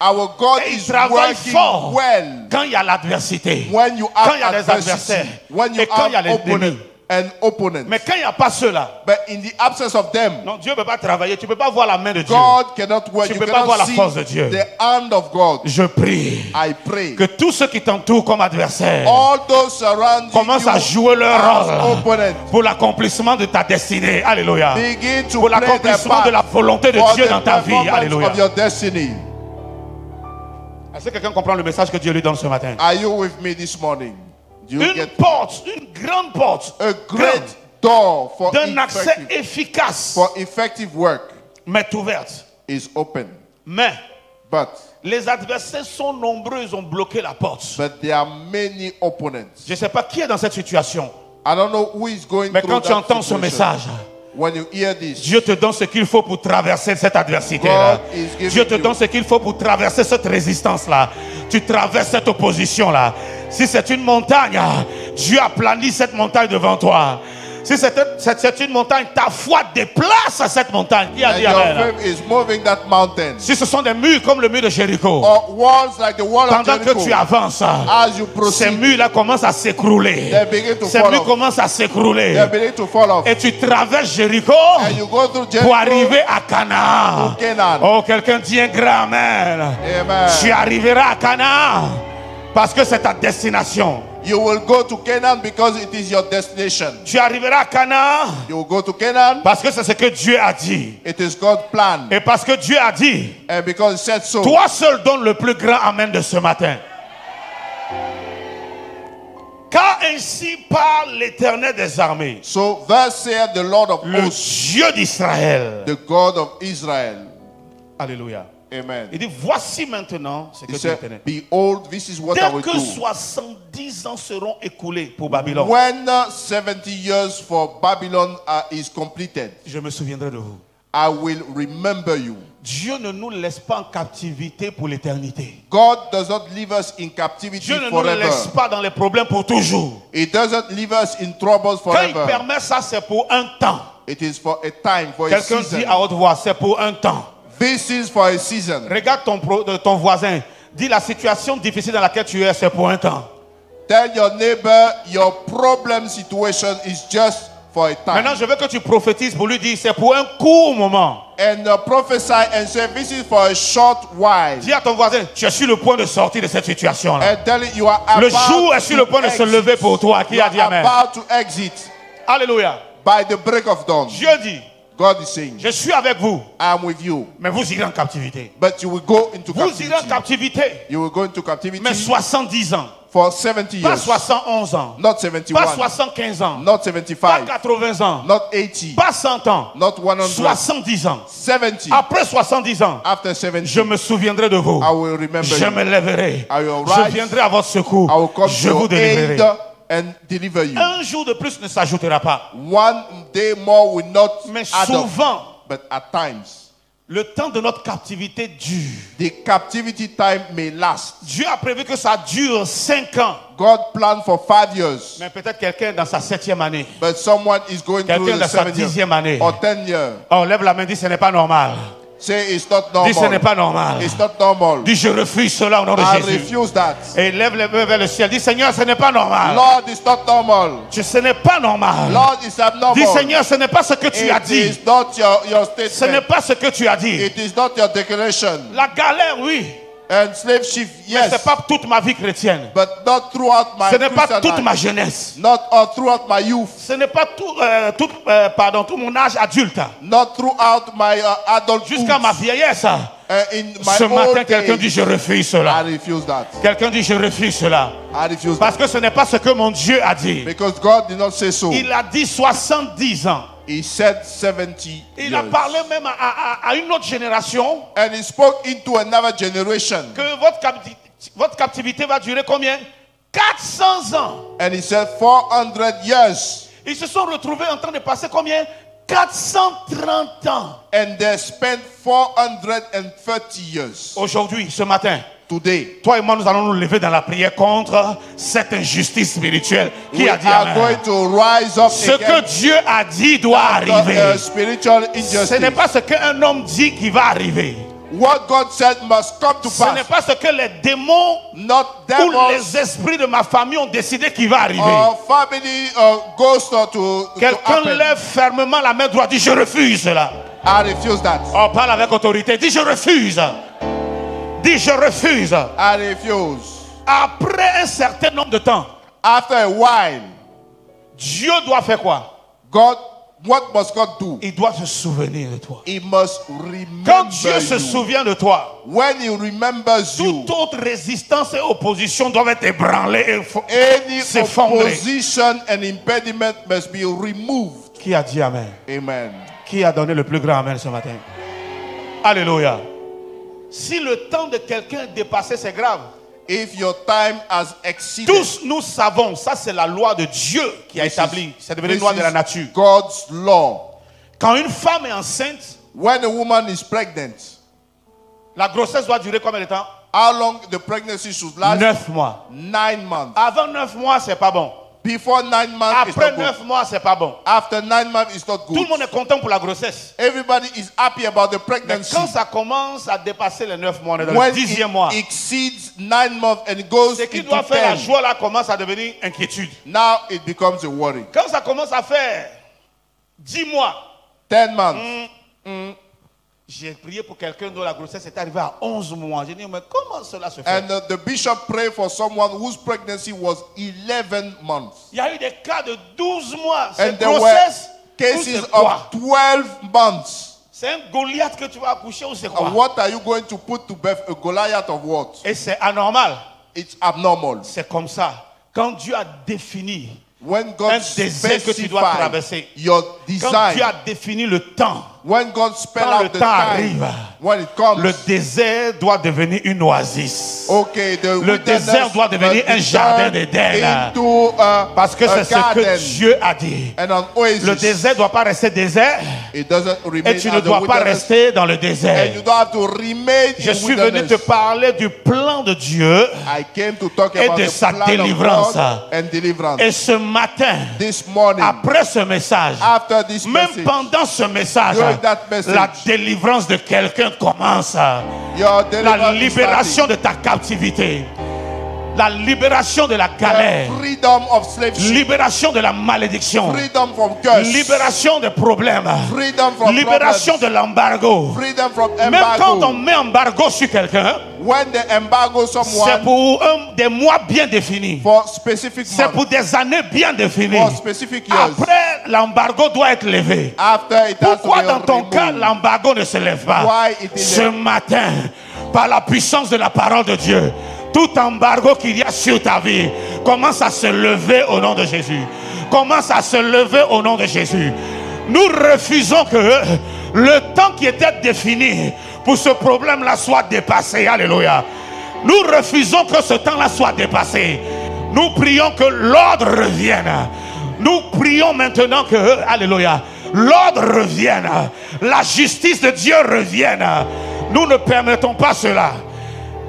Our God Et il is travaille working fort well quand il y a l'adversité, when you quand il y a have des adversity, adversaires when you et quand il y a have les opponent ennemis. and opponents. Mais quand il n'y a pas cela, But in the absence of them, non, Dieu ne peut pas travailler. Tu ne peux pas voir la main de Dieu. God cannot work. Tu You peux pas voir la cannot force de see Dieu. the hand of God. Je prie I pray. que tous ceux qui t'entourent comme adversaires All those surrounding commencent à you jouer leur as rôle opponents pour l'accomplissement de ta destinée. Alléluia. begin to Pour play their l'accomplissement de la part volonté de for Dieu the dans ta vie. performance Alléluia. of your destiny. Est-ce que quelqu'un comprend le message que Dieu lui donne ce matin? Are you with me this morning? Do you Une get porte, une grande porte a great door for d'un accès effective, efficace for effective work m'est ouverte. is open? Mais But les adversaires sont nombreux, ils ont bloqué la porte. there are many opponents. Je ne sais pas qui est dans cette situation, I don't know who is going mais through quand tu that entends ce situation. message, When you hear this, Dieu te donne ce qu'il faut pour traverser cette adversité. God is giving Dieu te you- donne ce qu'il faut pour traverser cette résistance-là. Tu traverses cette opposition-là. Si c'est une montagne, Dieu a plani cette montagne devant toi. Si c'est une montagne, ta foi déplace cette montagne. Qui a and dit your amen? faith is moving that mountain. Si ce sont des murs comme le mur de Jéricho, Or walls like the wall of pendant que Jericho, tu avances, as you ces proceed, murs-là commencent à s'écrouler. they begin to Ces fall murs off. commencent à s'écrouler. They begin to fall off. Et tu traverses Jéricho And you go through pour Jericho arriver à Canaan. to Canaan. Oh, quelqu'un dit un grand amen. Amen. Tu arriveras à Canaan parce que c'est ta destination. You will go to Canaan because it is your destination. Tu arriveras à Canaan You will go to Canaan. parce que c'est ce que Dieu a dit. It is God's plan. Et parce que Dieu a dit, And because it said so. toi seul donne le plus grand amen de ce matin. Car ainsi parle l'Éternel des armées, So thus saith the Lord of le hosts, Dieu d'Israël. the God of Israel. Alléluia. Amen. Il dit, voici maintenant ce He que Dieu said, éternel. behold, this is what I Dès will que do. 70 ans seront écoulés pour Babylone, When 70 years for Babylon is completed, je me souviendrai de vous. I will remember you. Dieu ne nous laisse pas en captivité pour l'éternité. God does not leave us in captivity Dieu ne nous forever. laisse pas dans les problèmes pour toujours. He doesn't leave us in troubles Quand il forever. permet ça, c'est pour un temps. It is for a time, for a Quelqu'un season. dit à haute voix, c'est pour un temps. This is for a season. Regarde ton voisin. Dis la situation difficile dans laquelle tu es, c'est pour un temps. Tell your neighbor your problem situation is just for a time. Maintenant, je veux que tu prophétises pour lui dire, c'est pour un court moment. And prophesy and say, this is for a short while. Dis à ton voisin, tu es sur le point de sortir de cette situation-là. And tell it you are Le about jour est sur le point de se exit. lever pour toi. Qui You a dit are amen? about to exit Alléluia. by the break of dawn. Dieu dit, God is saying, je suis avec vous, I am with you. mais vous irez en captivité. But you will go into Vous irez en captivity. captivité, You will go into captivity mais 70 ans, for 70 pas years. 71 ans, Not pas 71. 75 ans, Not pas 75. 80 ans, Not 80. pas 100 ans, Not 100. 70 ans. 70. Après 70 ans, After 70, je me souviendrai de vous. I will remember Je you. me lèverai. I will Je rise. viendrai à votre secours. I will come Je to vous your délivrerai. aid and deliver you. Un jour de plus ne s'ajoutera pas. One day more will not Mais add up. souvent, But at times, le temps de notre captivité dure. the captivity time may last. Dieu a prévu que ça dure 5 ans. God planned for 5 years. Mais peut-être quelqu'un dans sa 7e année. But someone is going through Quelqu'un the dans sa 7th year 10e année. or 10th year. Oh, lève la main, dis ce n'est pas normal. Say it's not Dis ce n'est normal. pas normal. It's not normal. Dis je refuse cela au nom de I Jésus. refuse that. Et lève les mains vers le ciel. Dis Seigneur, ce n'est pas normal. Lord, it's not normal. Ce n'est pas normal. Lord, it's abnormal. Dis Seigneur, ce n'est pas ce que tu as It dit. is not your Ce n'est statement. pas ce que tu as dit. It is not your declaration. La galère, oui. And slave ship, Mais yes. ce n'est pas toute ma vie chrétienne. But not throughout my Ce n'est pas Christian toute life. ma jeunesse. Not throughout my youth. Ce n'est pas tout mon âge adulte. Not throughout my adulthood. Jusqu'à ma vieillesse. In my Ce matin, old quelqu'un age, dit je refuse I cela. refuse that. Quelqu'un dit je refuse cela. I refuse Parce that. que ce n'est pas ce que mon Dieu a dit. Because God did not say so. Il a dit 70 ans. He said 70 Il a years. parlé même à une autre génération And he spoke into another generation. que votre captivité va durer combien? 400 ans. And he said 400 years. Ils se sont retrouvés en train de passer combien? 430 ans. And they spent 430 years. Aujourd'hui, ce matin, Today, toi et moi, nous allons nous lever dans la prière contre cette injustice spirituelle. Qui we a dit are amen? going to rise up Ce que against Dieu a dit doit arriver. spiritual Ce n'est injustice. pas ce qu'un homme dit qui va arriver. What God said must come to Ce n'est pass. pas ce que les démons Not ou devils les esprits de ma famille ont décidé qui va arriver. or family ghosts to Quelqu'un happen. lève fermement la main droite, dit je refuse cela. I refuse that. On parle avec autorité, dit je refuse. Dis je refuse. I refuse. Après un certain nombre de temps, After a while, Dieu doit faire quoi? God, what must God do? Il doit se souvenir de toi. He must Quand remember Dieu se you. souvient de toi, When He remembers you, toute autre résistance et opposition doivent être ébranlées any et s'effondrer. opposition and impediment must be removed. Qui a dit Amen? Amen. Qui a donné le plus grand Amen ce matin? Alléluia. Si le temps de quelqu'un est dépassé, c'est grave. If your time has exceeded, Tous nous savons, ça c'est la loi de Dieu qui a établi. C'est devenu une loi de la nature. God's law. Quand une femme est enceinte, When a woman is pregnant, la grossesse doit durer combien de temps? how long the pregnancy should last? 9 mois. 9 months. Avant 9 mois, c'est pas bon. Before 9 months, it's Après not good. 9 mois, c'est pas bon. After 9 months, it's not Tout le good. monde est content pour la grossesse. Everybody is happy about the Mais pregnancy. quand ça commence à dépasser les 9 mois, on est dans le When 10e mois. it exceeds 9 months and it goes Ce qui into doit faire la 10, joie là commence à devenir inquiétude. now it becomes a worry. Quand ça commence à faire 10 mois, 10 months. j'ai prié pour quelqu'un dont la grossesse est arrivée à 11 mois. J'ai dit, mais comment cela se fait? And the bishop prayed for someone whose pregnancy was 11 months. Il y a eu des cas de 12 mois. C'est And there were grossesse ou cases c'est quoi? of 12 months. C'est un Goliath que tu vas accoucher ou c'est quoi? And what are you going to put to birth? A Goliath of what? Et c'est anormal. It's abnormal. C'est comme ça. Quand Dieu a défini, When God un désert que tu dois specifies traverser. your quand Dieu design, a défini le temps, when God spell quand le out the temps time, arrive, when it comes, le désert doit devenir une oasis. okay, the Le désert doit devenir un jardin d'Éden. into Parce que a c'est ce que garden Dieu a dit. and an oasis. Le désert ne doit pas rester désert It doesn't remain et tu ne as a dois pas wilderness, rester dans le and désert. you don't have to remain Je in suis venu te wilderness. parler du plan de Dieu I came to talk et about de the sa plan délivrance. of God and deliverance. et ce matin, This morning, après ce message, after this même message, pendant ce message, during that message, la délivrance de quelqu'un commence. your La deliverance is libération de ta captivité. La libération de la galère. starting. Freedom of slavery, Libération de la malédiction. freedom from curse, Libération des problèmes. freedom from Libération de problems, l'embargo. freedom from Même quand on embargo. met embargo sur quelqu'un, When they embargo c'est someone pour des mois bien définis. for specific C'est pour months, des années bien définies. for specific years, Après, l'embargo doit être levé. after it has to Pourquoi be dans ton cas, removed. l'embargo ne se lève pas? Why it is Ce there? matin, par la puissance de la parole de Dieu, tout embargo qu'il y a sur ta vie commence à se lever au nom de Jésus. Commence à se lever au nom de Jésus. Nous refusons que le temps qui était défini pour ce problème-là soit dépassé. Alléluia. Nous refusons que ce temps-là soit dépassé. Nous prions que l'ordre revienne. Nous prions maintenant que, alléluia, l'ordre revienne. La justice de Dieu revienne. Nous ne permettons pas cela.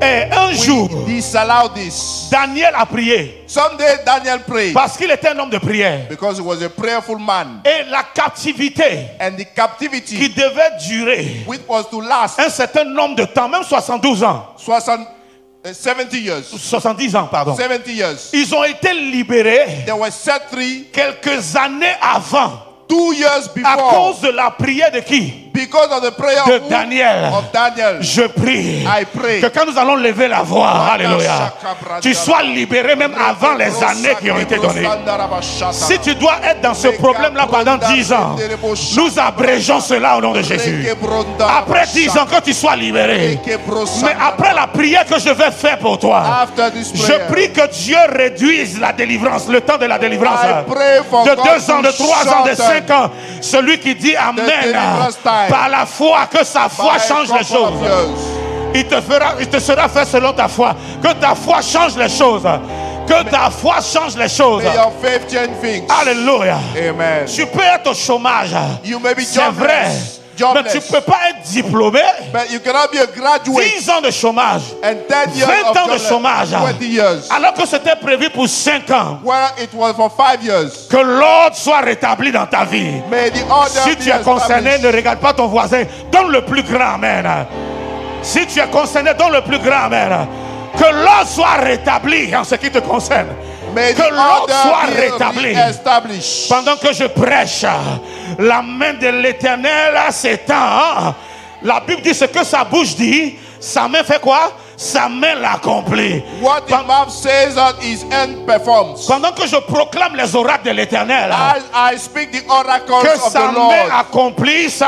Et un jour, We disallow this. Daniel a prié Someday Daniel prayed parce qu'il était un homme de prière. because he was a prayerful man, Et la captivité and the qui captivity devait durer which was to last un certain nombre de temps, même 72 ans, 70 years, 70 ans, pardon. 70 years. Ils ont été libérés They were set free quelques années avant 2 years à before cause de la prière de qui? because of the prayer De of who? Daniel. Of Daniel. Je prie I pray. que quand nous allons lever la voix, alléluia, tu sois libéré même avant les années qui ont été données. Si tu dois être dans ce problème-là pendant 10 ans, nous abrégeons cela au nom de Jésus. Après 10 ans, que tu sois libéré. Mais après la prière que je vais faire pour toi, After this je prayer, prie que Dieu réduise la délivrance, le temps de la délivrance. I pray for De God 2 ans, de to 3 ans, de shorten 5 ans. Celui qui dit Amen, deliverance time. par la foi, que sa foi by a change les couple of choses. years. Il te sera fait selon ta foi. Que ta foi change les choses. Que ta foi change les choses. May your faith change things. Alléluia. Amen. Tu peux être au chômage. You may be C'est vrai. jobless, Mais tu ne peux pas être diplômé. but you cannot be a graduate 10 ans de chômage. and 10 years 20 of ans de jobless, chômage. 20 years, Alors que c'était prévu pour 5 ans. where it was for 5 years. Que l'ordre soit rétabli dans ta vie. May the order Si be tu es concerné, established. ne regarde pas ton voisin. Donne le plus grand Amen. Si tu es concerné, donne le plus grand amen. Que l'ordre soit rétabli en ce qui te concerne. May Que the l'ordre soit order be rétabli. reestablished. Pendant que je prêche, la main de l'Éternel s'étend. La Bible dit ce que sa bouche dit, sa main fait quoi? Sa main l'accomplit. What the mouth says that his hand performs. Pendant que je proclame les oracles de l'Éternel, As I speak the oracles que of sa the main Lord, accomplisse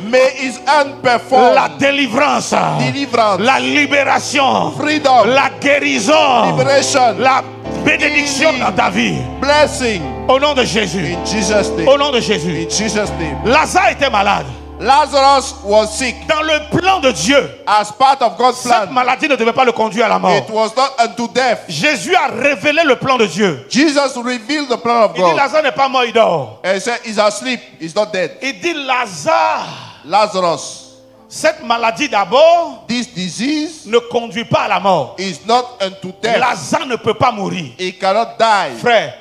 may his hand perform la délivrance, deliverance, la libération, freedom, la guérison, liberation, la bénédiction healing, dans ta vie. blessing. Au nom de Jésus. In Jesus' name. Au nom de Jésus. In Jesus' name. Lazare était malade. Lazarus was sick. Dans le plan de Dieu, As part of God's cette plan, maladie ne devait pas le conduire à la mort. it was not unto death. Jésus a révélé le plan de Dieu. Jesus revealed the plan of Il dit God. Lazare n'est pas mort, il dort. And he said, he's asleep, he's not dead. Il dit Lazare, Lazarus, cette maladie d'abord this disease ne conduit pas à la mort. is not unto death. Lazare ne peut pas mourir. He cannot die. Frère,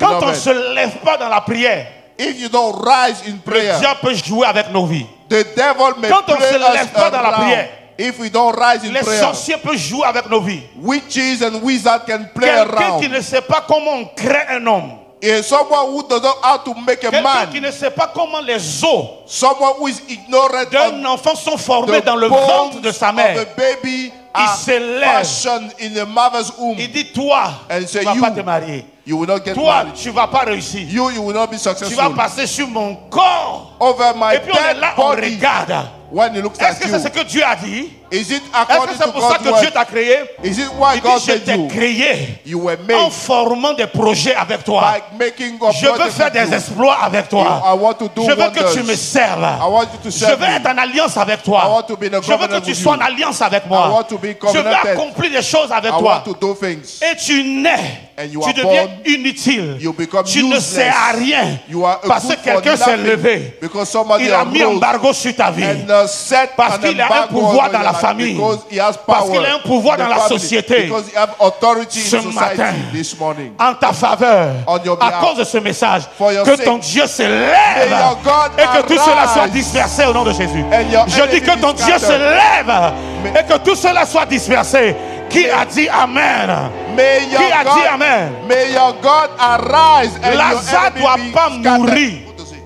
quand on ne Beloved, se lève pas dans la prière, if you don't rise in le prayer, diable peut jouer avec nos vies. the devil may Quand on play se lève us pas dans la around. prière, If we don't rise in Les prayer, sorciers peuvent jouer avec nos vies. witches and wizards can play Quelqu'un around. qui ne sait pas comment on crée un homme. Is someone who doesn't know how to make a Quelqu'un qui man. ne sait pas comment les os Someone who is ignorant d'un of enfant sont formés the dans le bones ventre de sa of mère. a baby are se lève. fashioned in the mother's womb. Il dit, toi, And tu say, ne vas you, pas te marier. You will not get Toi, married. tu ne vas pas réussir. You will not be Tu vas successful. passer sur mon corps. Over my Et puis on est dead là, on body. regarde. When he looks Est-ce at que you, c'est ce que Dieu a dit? is it Est-ce que according c'est to pour ça God's que Dieu word? t'a créé? Is it why Il God dit, je made t'ai you? créé You were en made formant des projets avec toi. by making a Je veux project faire with des you. exploits avec toi. I want to do Je veux que wonders. tu me serves. I want you to Je serve veux me. être en alliance avec I toi. want to be in a Je veux que covenant tu with sois you. en alliance avec I moi. want to be Je veux covenanted. accomplir des choses avec I toi. want to do things. Et tu nais. And you Tu are deviens born. inutile. You become Tu ne useless. sers à rien. You are Parce que good for quelqu'un s'est nothing. levé. Because somebody Il a mis arose embargo sur ta vie. and set Parce an qu'il a un embargo pouvoir over dans your la life. famille. Because he has Parce power qu'il a un pouvoir in the dans la family. société. Because he has authority Ce in society matin, this morning. En ta faveur, On your à behalf. cause de ce message, For your que sake. ton Dieu se May lève your God et que tout cela soit arise. dispersé au nom de Jésus. And your Je dis enemy que ton be Dieu se scattered. lève Mais- et que tout cela soit dispersé. Qui a dit Amen? May your Qui a dit God, Amen? may your God arise and Lazare your doit enemy pas be scattered. mourir. Good to see.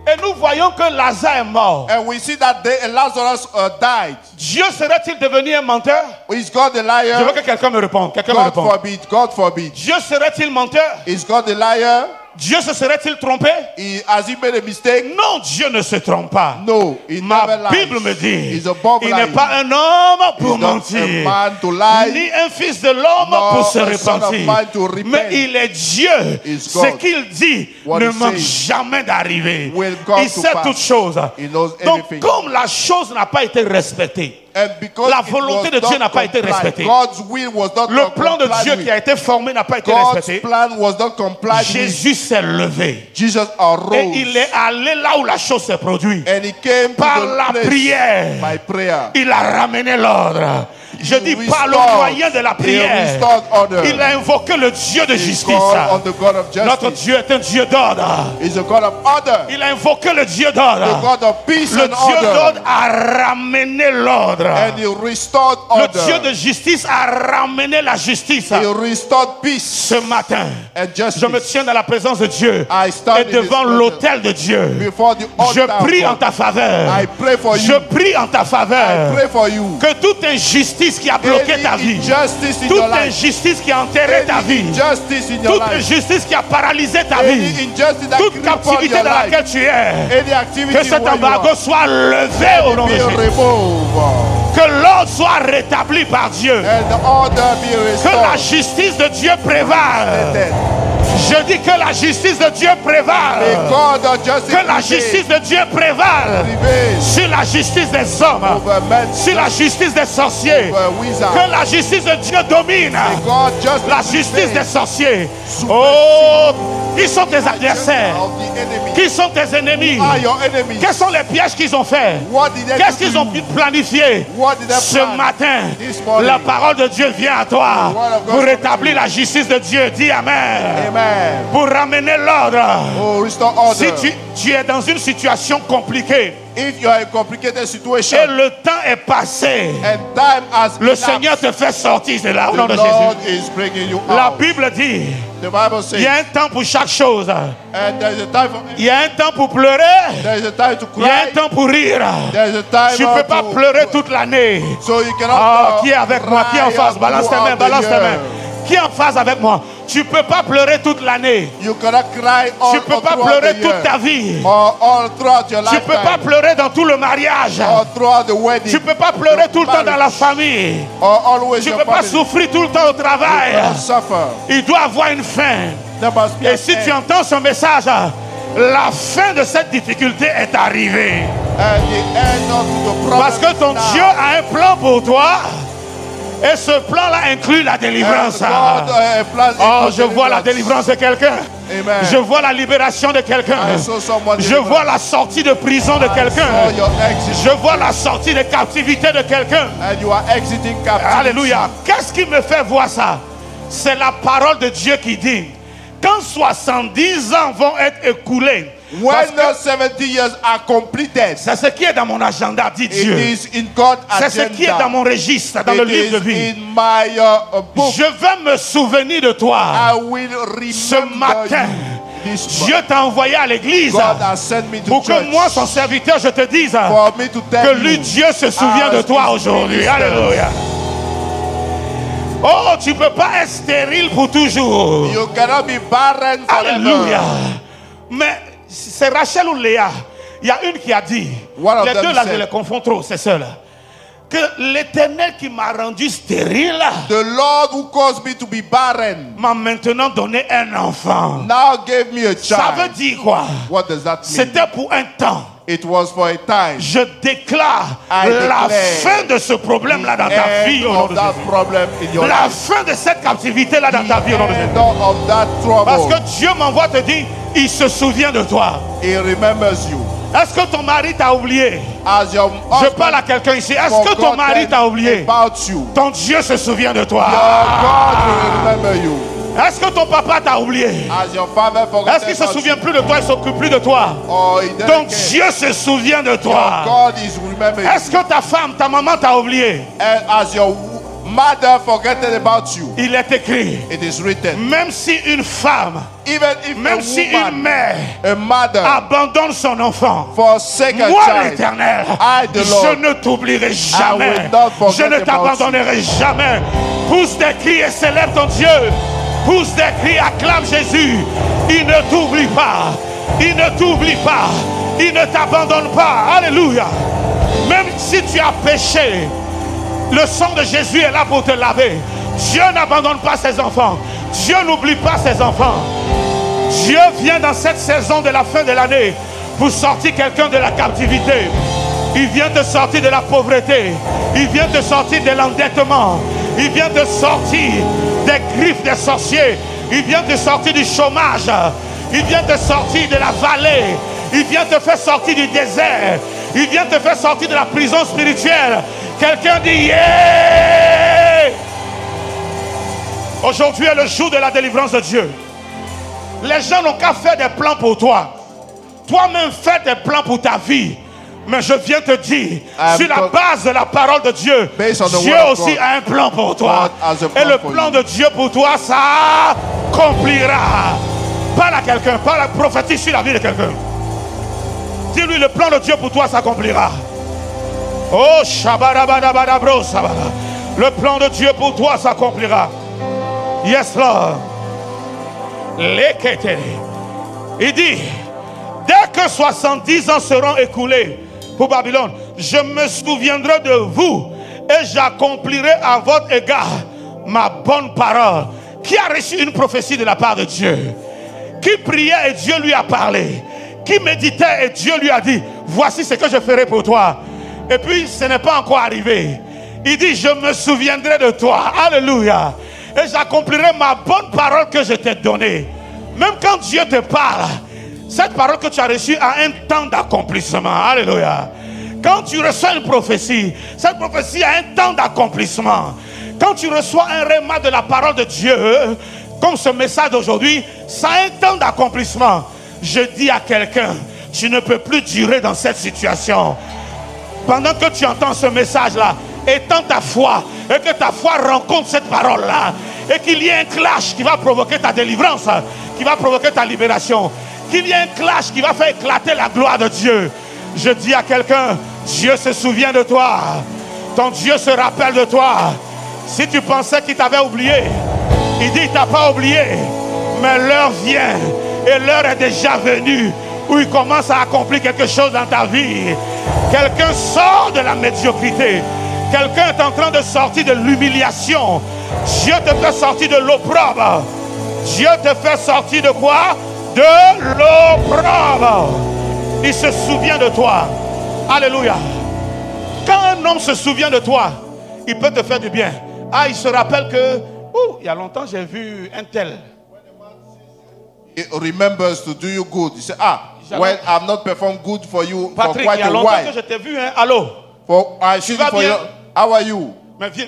Et nous voyons que Lazare est mort. And we see that Lazarus died. Dieu serait-il devenu un menteur? Is God a Je veux liar? que quelqu'un me réponde. Quelqu'un me God réponde. forbid. God forbid. Dieu serait-il menteur? Is God a liar? Dieu se serait-il trompé? Has he made a mistake? Non, Dieu ne se trompe pas. No, he Ma never lies. Bible me dit, He's above il n'est lying. pas un homme pour He's not mentir, a man to lie, ni un fils de l'homme nor pour se a son of repentir. man to repent. Mais il est Dieu. Is Ce God. qu'il dit What ne he manque says jamais d'arriver. will come Il to sait pass. toutes choses. He knows Donc, everything. comme la chose n'a pas été respectée, And because La it volonté was de Dieu not n'a pas été complied, respectée. God's will was not le plan de complied Dieu with. qui a été formé n'a pas été God's respecté. plan was not complied with. Jésus s'est levé. Jesus arose. Et il est allé là où la chose s'est produite. And he came Par to the la place prière. by prayer. Il a ramené l'ordre. Je dis par le restored. moyen de la He prière. restored order. Il a invoqué le Dieu de He justice. called on the God of Notre justice. Dieu est un Dieu d'ordre. He's a God of order. Il a invoqué le Dieu The d'ordre. God of peace Le and Dieu order. d'ordre a ramené l'ordre. And he restored Le order. Dieu de justice a ramené la justice. He restored peace Ce matin, and justice. je me tiens dans la présence de Dieu I stand et in devant his presence. l'autel de Dieu. Before the Je altar of prie en God. ta faveur. I pray for Je you. prie en ta I faveur. pray for you. Que toute injustice qui a bloqué ta Any vie, injustice in toute your life. injustice qui a enterré ta Any vie, injustice in your toute life. injustice qui a paralysé ta Any vie, injustice that toute crippled captivité your dans life. laquelle tu es, Any activity que cet where you embargo are. soit levé au nom de Be Jésus. removed. Que l'ordre soit rétabli par Dieu. And the order be Que la restored. justice de Dieu prévale. Je dis que la justice de Dieu May prévale. God of justice Que la justice de Dieu prévale prevail sur la justice des hommes, over men, sur la justice des sorciers. over wizards. Que la justice de Dieu domine May God justice la justice prevail. des sorciers. Oh, Qui sont tes adversaires? of the enemy. Qui sont tes ennemis? Are your enemies? Quels sont les pièges qu'ils ont faits? What did they Qu'est-ce do qu'ils to ont you? planifié? What did they Ce plan? matin, This morning. la parole de Dieu vient à toi The word of God pour is rétablir la justice de Dieu. Dis Amen. Amen. Pour ramener l'ordre. Oh, restore order. Si tu es dans une situation compliquée If you are in a complicated situation et le temps est passé, and time has le elapsed, Seigneur te fait sortir de là au nom the de Lord Jésus. is bringing you La out. Bible dit, The Bible il y a says, un temps pour chaque chose. and there is a time for Il y a un temps pour pleurer. there is a time to Il y a un cry. temps pour rire. There is a time Tu ne peux pas to pleurer toute l'année. so you cannot. Ah, qui est avec moi? Qui est en cry face? Balance tes mains, throughout the balance tes year. mains. Qui est en face avec moi? Tu ne peux pas pleurer toute l'année. You cannot cry all Tu ne peux pas throughout pleurer the year. toute ta vie. Or all throughout your Tu ne peux pas lifetime. pleurer dans tout le mariage. Or throughout the wedding. Tu ne peux pas pleurer tout le temps dans la famille. Or always Tu ne your peux pas family. souffrir tout le temps au You travail. cannot suffer. Il doit avoir une fin. There must be Et an si tu end. entends ce message, la fin de cette difficulté est arrivée. And the end of the problem Parce que ton is now. Dieu a un plan pour toi. Et ce plan-là inclut la délivrance. And God, plans Oh, into je vois la deliverance. délivrance de quelqu'un. Amen. Je vois la libération de quelqu'un. I saw someone Je delivered. vois la sortie de prison de I quelqu'un. saw your exit. Je vois la sortie de captivité de quelqu'un. And you are exiting captivity. Alléluia. Qu'est-ce qui me fait voir ça? C'est la parole de Dieu qui dit, quand 70 ans vont être écoulés, parce When que the 70 years are completed, c'est ce qui est dans mon agenda, dit it Dieu. is in God's C'est ce qui est dans agenda. mon registre, dans le It livre de is vie. in my book. Je vais me souvenir de toi. I will Ce remember matin, you. This Dieu t'a envoyé à l'église God has sent me to pour que church moi, son serviteur, je te dise for me to tell que you lui, Dieu, se souvient de as toi his aujourd'hui. minister. Alléluia. Oh, tu ne peux pas être stérile pour toujours. You cannot be barren Alléluia. forever. Mais c'est Rachel ou Léa. Il y a une qui a dit, One of les them deux là, je said, les confonds trop, c'est ceux-là, que l'Éternel qui m'a rendu stérile The Lord who caused me to be barren m'a maintenant donné un enfant. now gave me a Ça veut child. dire quoi? What does that mean? C'était pour un temps. It was for a time. Je déclare I la declare fin de ce problème-là dans ta vie au nom End de of that Jésus. problem in your La life. fin de cette captivité-là dans ta vie au nom de Jésus. End of that Parce trouble. que Dieu m'envoie te dire, il se souvient de toi. He remembers you. Est-ce que ton mari t'a oublié? As your Je parle à quelqu'un ici. Est-ce que ton mari t'a oublié? about you. Ton Dieu se souvient de toi. Your God will remember you. Est-ce que ton papa t'a oublié? As your father forgot Est-ce qu'il se about souvient you. plus de toi? Il s'occupe plus de toi. Or he didn't Ton care. Dieu se souvient de Your toi. God is remembering Est-ce que ta femme, ta maman t'a oublié? you. And as your mother forgotten about you. Il est écrit, It is written. même si une femme, Even if même a si une woman, mère a mother, abandonne son enfant, forsake a moi child, l'Éternel, I, the Lord, je ne t'oublierai jamais. will not forget Je ne about t'abandonnerai jamais. Pousse des cris et célèbre ton Dieu. Pousse des cris, acclame Jésus. Il ne t'oublie pas. Il ne t'oublie pas. Il ne t'abandonne pas. Alléluia. Même si tu as péché, le sang de Jésus est là pour te laver. Dieu n'abandonne pas ses enfants. Dieu n'oublie pas ses enfants. Dieu vient dans cette saison de la fin de l'année pour sortir quelqu'un de la captivité. Il vient te sortir de la pauvreté. Il vient te sortir de l'endettement. Il vient te sortir des griffes des sorciers. Il vient te sortir du chômage. Il vient te sortir de la vallée. Il vient te faire sortir du désert. Il vient te faire sortir de la prison spirituelle. Quelqu'un dit yeah! Aujourd'hui est le jour de la délivrance de Dieu. Les gens n'ont qu'à faire des plans pour toi. Toi-même fais des plans pour ta vie. Mais je viens te dire, sur la base de la parole de Dieu, Dieu aussi a un plan pour toi. Et le plan de Dieu pour toi, ça accomplira. Parle à quelqu'un, prophétise sur la vie de quelqu'un. Dis-lui, le plan de Dieu pour toi s'accomplira. Oh, shabarabadabadabro, sabara. Le plan de Dieu pour toi s'accomplira. Yes, Lord. Lekete. Il dit, dès que 70 ans seront écoulés pour Babylone, je me souviendrai de vous et j'accomplirai à votre égard ma bonne parole. Qui a reçu une prophétie de la part de Dieu? Qui priait et Dieu lui a parlé? Qui méditait et Dieu lui a dit, voici ce que je ferai pour toi. Et puis ce n'est pas encore arrivé. Il dit, je me souviendrai de toi. Alléluia. Et j'accomplirai ma bonne parole que je t'ai donnée. Même quand Dieu te parle, cette parole que tu as reçue a un temps d'accomplissement. Alléluia. Quand tu reçois une prophétie, cette prophétie a un temps d'accomplissement. Quand tu reçois un réma de la parole de Dieu, comme ce message d'aujourd'hui, ça a un temps d'accomplissement. Je dis à quelqu'un, tu ne peux plus durer dans cette situation. Pendant que tu entends ce message-là, étends ta foi et que ta foi rencontre cette parole-là et qu'il y ait un clash qui va provoquer ta délivrance, qui va provoquer ta libération, qu'il y ait un clash qui va faire éclater la gloire de Dieu. Je dis à quelqu'un, Dieu se souvient de toi. Ton Dieu se rappelle de toi. Si tu pensais qu'il t'avait oublié, il dit qu'il ne t'a pas oublié. Mais l'heure vient et l'heure est déjà venue où il commence à accomplir quelque chose dans ta vie. Quelqu'un sort de la médiocrité. Quelqu'un est en train de sortir de l'humiliation. Dieu te fait sortir de l'opprobre. Dieu te fait sortir de quoi? De l'opprobre. Il se souvient de toi. Alléluia. Quand un homme se souvient de toi, il peut te faire du bien. Ah, il se rappelle que il y a longtemps j'ai vu un tel. It remembers to do you good. You say, well, I've not performed good for you Patrick, for quite il y a a longtemps while. que je t'ai vu, hein? Allô? I should vas for bien? you. How are you? Mais viens,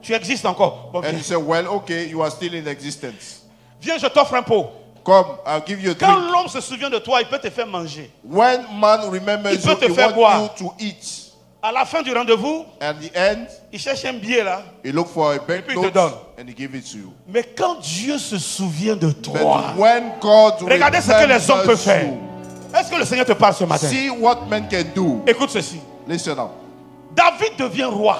tu existes encore. Bon, And viens. you say, well, okay, you are still in existence. Viens, je t'offre un pot. Come, I'll give you a Quand drink. l'homme se souvient de toi, il peut te faire manger. When man remembers Il peut you, te he faire boire. wants you to eat. À la fin du rendez-vous, At the end, il cherche un billet là. he look for a puis il te banknote donne. and he give it to you. Mais quand Dieu se souvient de But toi, when God regardez ce que les hommes peuvent remembers faire. you, Est-ce que le Seigneur te parle ce matin? see what men can do. Écoute ceci. Listen up. David devient roi.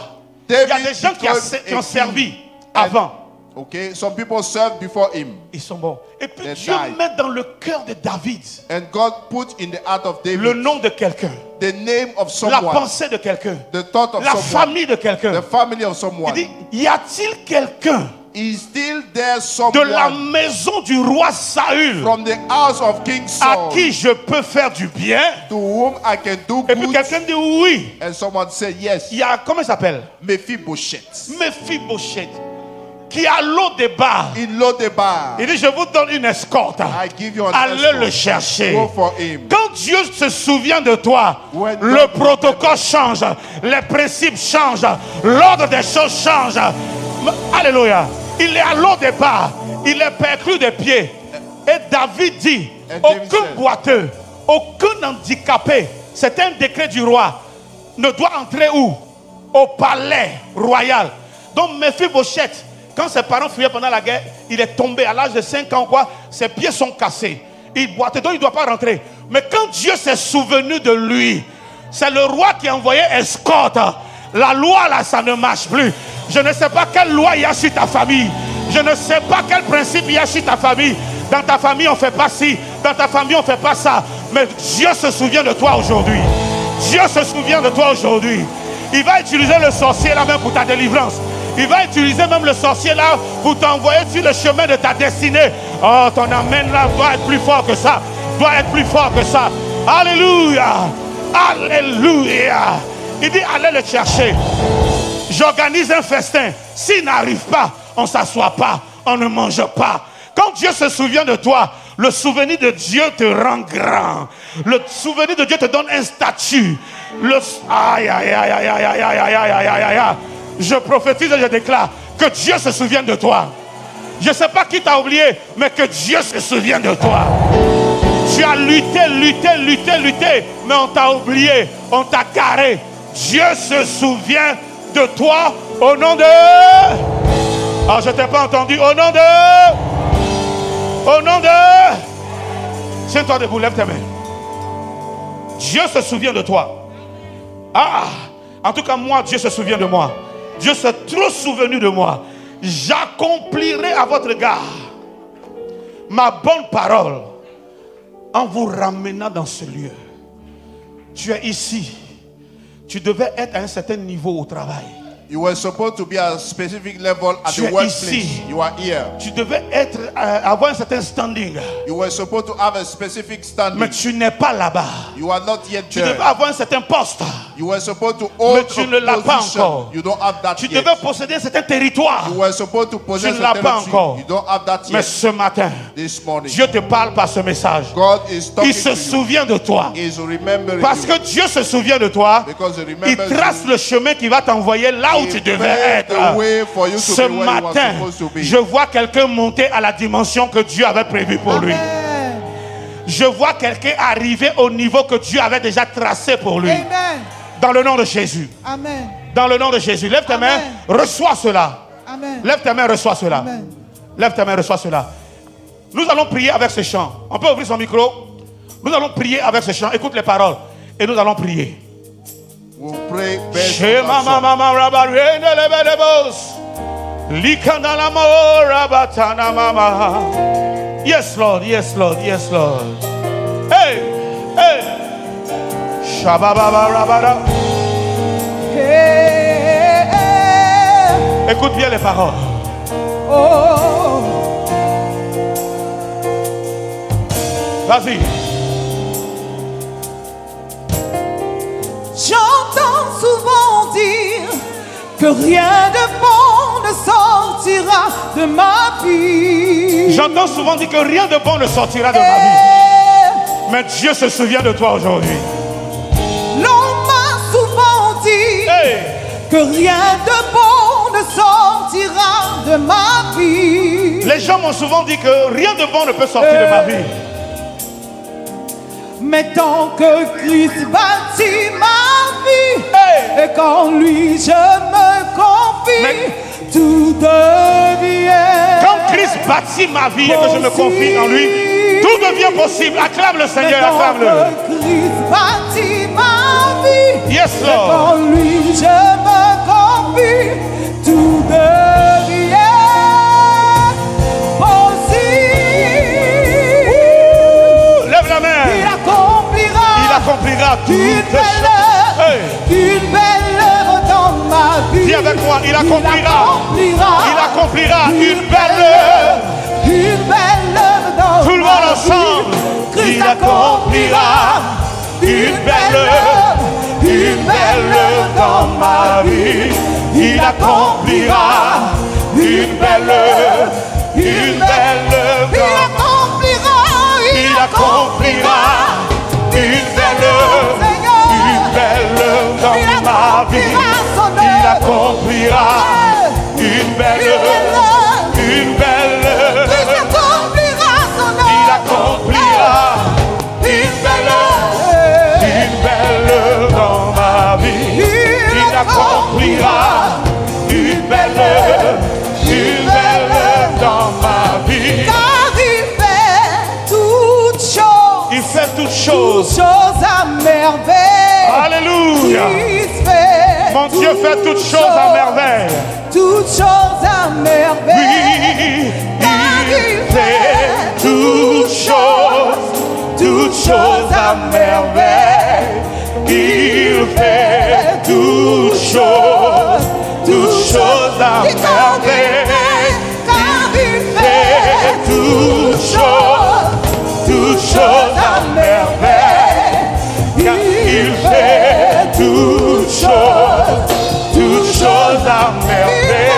Il y a David des gens qui became ont a servi king. avant. Okay, some people served before him. Ils sont bons. Et puis They Dieu died. met dans le cœur de David And God put in the heart of le David nom de quelqu'un, the name of la someone, pensée de quelqu'un, the thought of la someone, famille de quelqu'un. the family of Il someone. dit, y a-t-il quelqu'un Is still there de la someone maison du roi Saül from the house of King à Saul qui je peux faire du bien? to whom I can do Et puis good? quelqu'un dit oui. And someone said yes. Il y a, comment il s'appelle? Mephibosheth. Mephibosheth, qui a l'eau des bars. In Lodebar. Il dit, je vous donne une escorte. I give you an Allez escort. le chercher. Go for him. Quand Dieu se souvient de toi, When le God protocole change, les principes changent, l'ordre des choses change. Alléluia. Il est à l'eau des bars, il est perclus des pieds. Et David dit, And David aucun said, boiteux, aucun handicapé, c'est un décret du roi, ne doit entrer où? Au palais royal. Donc Mephibosheth, quand ses parents fuyaient pendant la guerre, il est tombé à l'âge de 5 ans, quoi, ses pieds sont cassés. Il boitait, donc il ne doit pas rentrer. Mais quand Dieu s'est souvenu de lui, c'est le roi qui a envoyé escorte. La loi là, ça ne marche plus. Je ne sais pas quelle loi il y a sur ta famille. Je ne sais pas quel principe il y a sur ta famille. Dans ta famille, on ne fait pas ci. Dans ta famille, on ne fait pas ça. Mais Dieu se souvient de toi aujourd'hui. Dieu se souvient de toi aujourd'hui. Il va utiliser le sorcier là même pour ta délivrance. Il va utiliser même le sorcier là pour t'envoyer sur le chemin de ta destinée. Oh, ton amen là doit être plus fort que ça. Doit être plus fort que ça. Alléluia. Alléluia. Il dit, allez le chercher. J'organise un festin. S'il n'arrive pas, on ne s'assoit pas. On ne mange pas. Quand Dieu se souvient de toi, le souvenir de Dieu te rend grand. Le souvenir de Dieu te donne un statut. Aïe, aïe, aïe, aïe, aïe, aïe, aïe, aïe, aïe, aïe, aïe. Je prophétise et je déclare que Dieu se souvient de toi. Je ne sais pas qui t'a oublié, mais que Dieu se souvient de toi. Tu as lutté, lutté, lutté, lutté, mais on t'a oublié, on t'a carré. Dieu se souvient de toi au nom de... Ah, je ne t'ai pas entendu. Au nom de... Au nom de... Tiens-toi debout, lève tes mains. Dieu se souvient de toi. Ah, en tout cas, moi, Dieu se souvient de moi. Dieu s'est trop souvenu de moi. J'accomplirai à votre égard ma bonne parole en vous ramenant dans ce lieu. Tu es ici. Tu devais être à un certain niveau au travail. You were supposed to be at a specific level at Tu the es workplace. ici. You are here. Tu devais être, avoir un certain standing. You were supposed to have a specific standing. Mais tu n'es pas là-bas. You are not yet Tu devais there. avoir un certain poste. You were supposed to hold Mais tu ne l'as pas encore. You don't have that Tu yet. devais posséder certains territoires. You were supposed to possess Tu ne l'as a pas territory. encore. You don't have that Mais yet. ce matin, This morning, Dieu te parle par ce message. God is talking Il se to you. souvient de toi. He is remembering Parce you. que Dieu se souvient de toi. Because he Il remembers trace you. le chemin qui va t'envoyer là où He tu devais made être. the way for you to Ce be where you were matin, supposed to be. je vois quelqu'un monter à la dimension que Dieu avait prévue pour lui. Amen. Je vois quelqu'un arriver au niveau que Dieu avait déjà tracé pour lui. Amen. Dans le nom de Jésus. Amen. Dans le nom de Jésus. Lève tes mains, reçois cela. Amen. Lève tes mains, reçois cela. Amen. Lève tes mains, reçois cela. Nous allons prier avec ce chant. On peut ouvrir son micro. Nous allons prier avec ce chant. Écoute les paroles. Et nous allons prier. We'll pray based Chez on that mama song. mama rabarene lebedebos. Likanda la mo rabatana mama. Yes Lord, yes Lord, yes Lord. Hey, hey. Shababa rabara. Hey, hey. Écoute bien les paroles. Oh. Vas-y. J'entends souvent dire que rien de bon ne sortira de ma vie. J'entends souvent dire que rien de bon ne sortira de ma vie. Eh, Mais Dieu se souvient de toi aujourd'hui. l'on m'a souvent dit Hey. que rien de bon ne sortira de ma vie. Les gens m'ont souvent dit que rien de bon ne peut sortir de ma vie. Mais tant que Christ bâtit ma vie, Hey. et qu'en lui je me confie, Mais- tout devient. Quand Christ bâtit ma vie et que je me confie en lui, tout devient possible. Acclame le Mais Seigneur, tant acclame-le. que Christ bâtit ma vie, Yes, et Lord. qu'en lui je me confie, tout devient possible. Lève la main. Il accomplira. Il accomplira Une toutes les belle choses. œuvre, Hey. une belle œuvre dans ma vie. Dis avec moi, il accomplira. Il accomplira une belle œuvre. Une belle œuvre dans Tout le ma monde vie. ensemble. Christ Il accomplira une belle œuvre. Une belle œuvre dans ma vie. Il accomplira une belle œuvre. Une belle œuvre Il dans accomplira. Il accomplira une belle œuvre, Seigneur. une belle œuvre dans Il ma vie. accomplira son œuvre. Il accomplira une belle œuvre, une belle Christ œuvre. accomplira son œuvre. Il accomplira une belle œuvre, une belle œuvre dans ma vie. Il accomplira une belle œuvre, une belle œuvre dans ma vie. Car il fait toutes choses. Il fait toutes Toutes choses. choses à merveille. Alléluia. Il fait Mon Dieu fait toutes choses à merveille. Toutes choses à merveille. Oui, il fait toutes choses à merveille. Il fait toutes choses à merveille. Car il fait toutes choses à merveille. Car il fait toutes choses à merveille.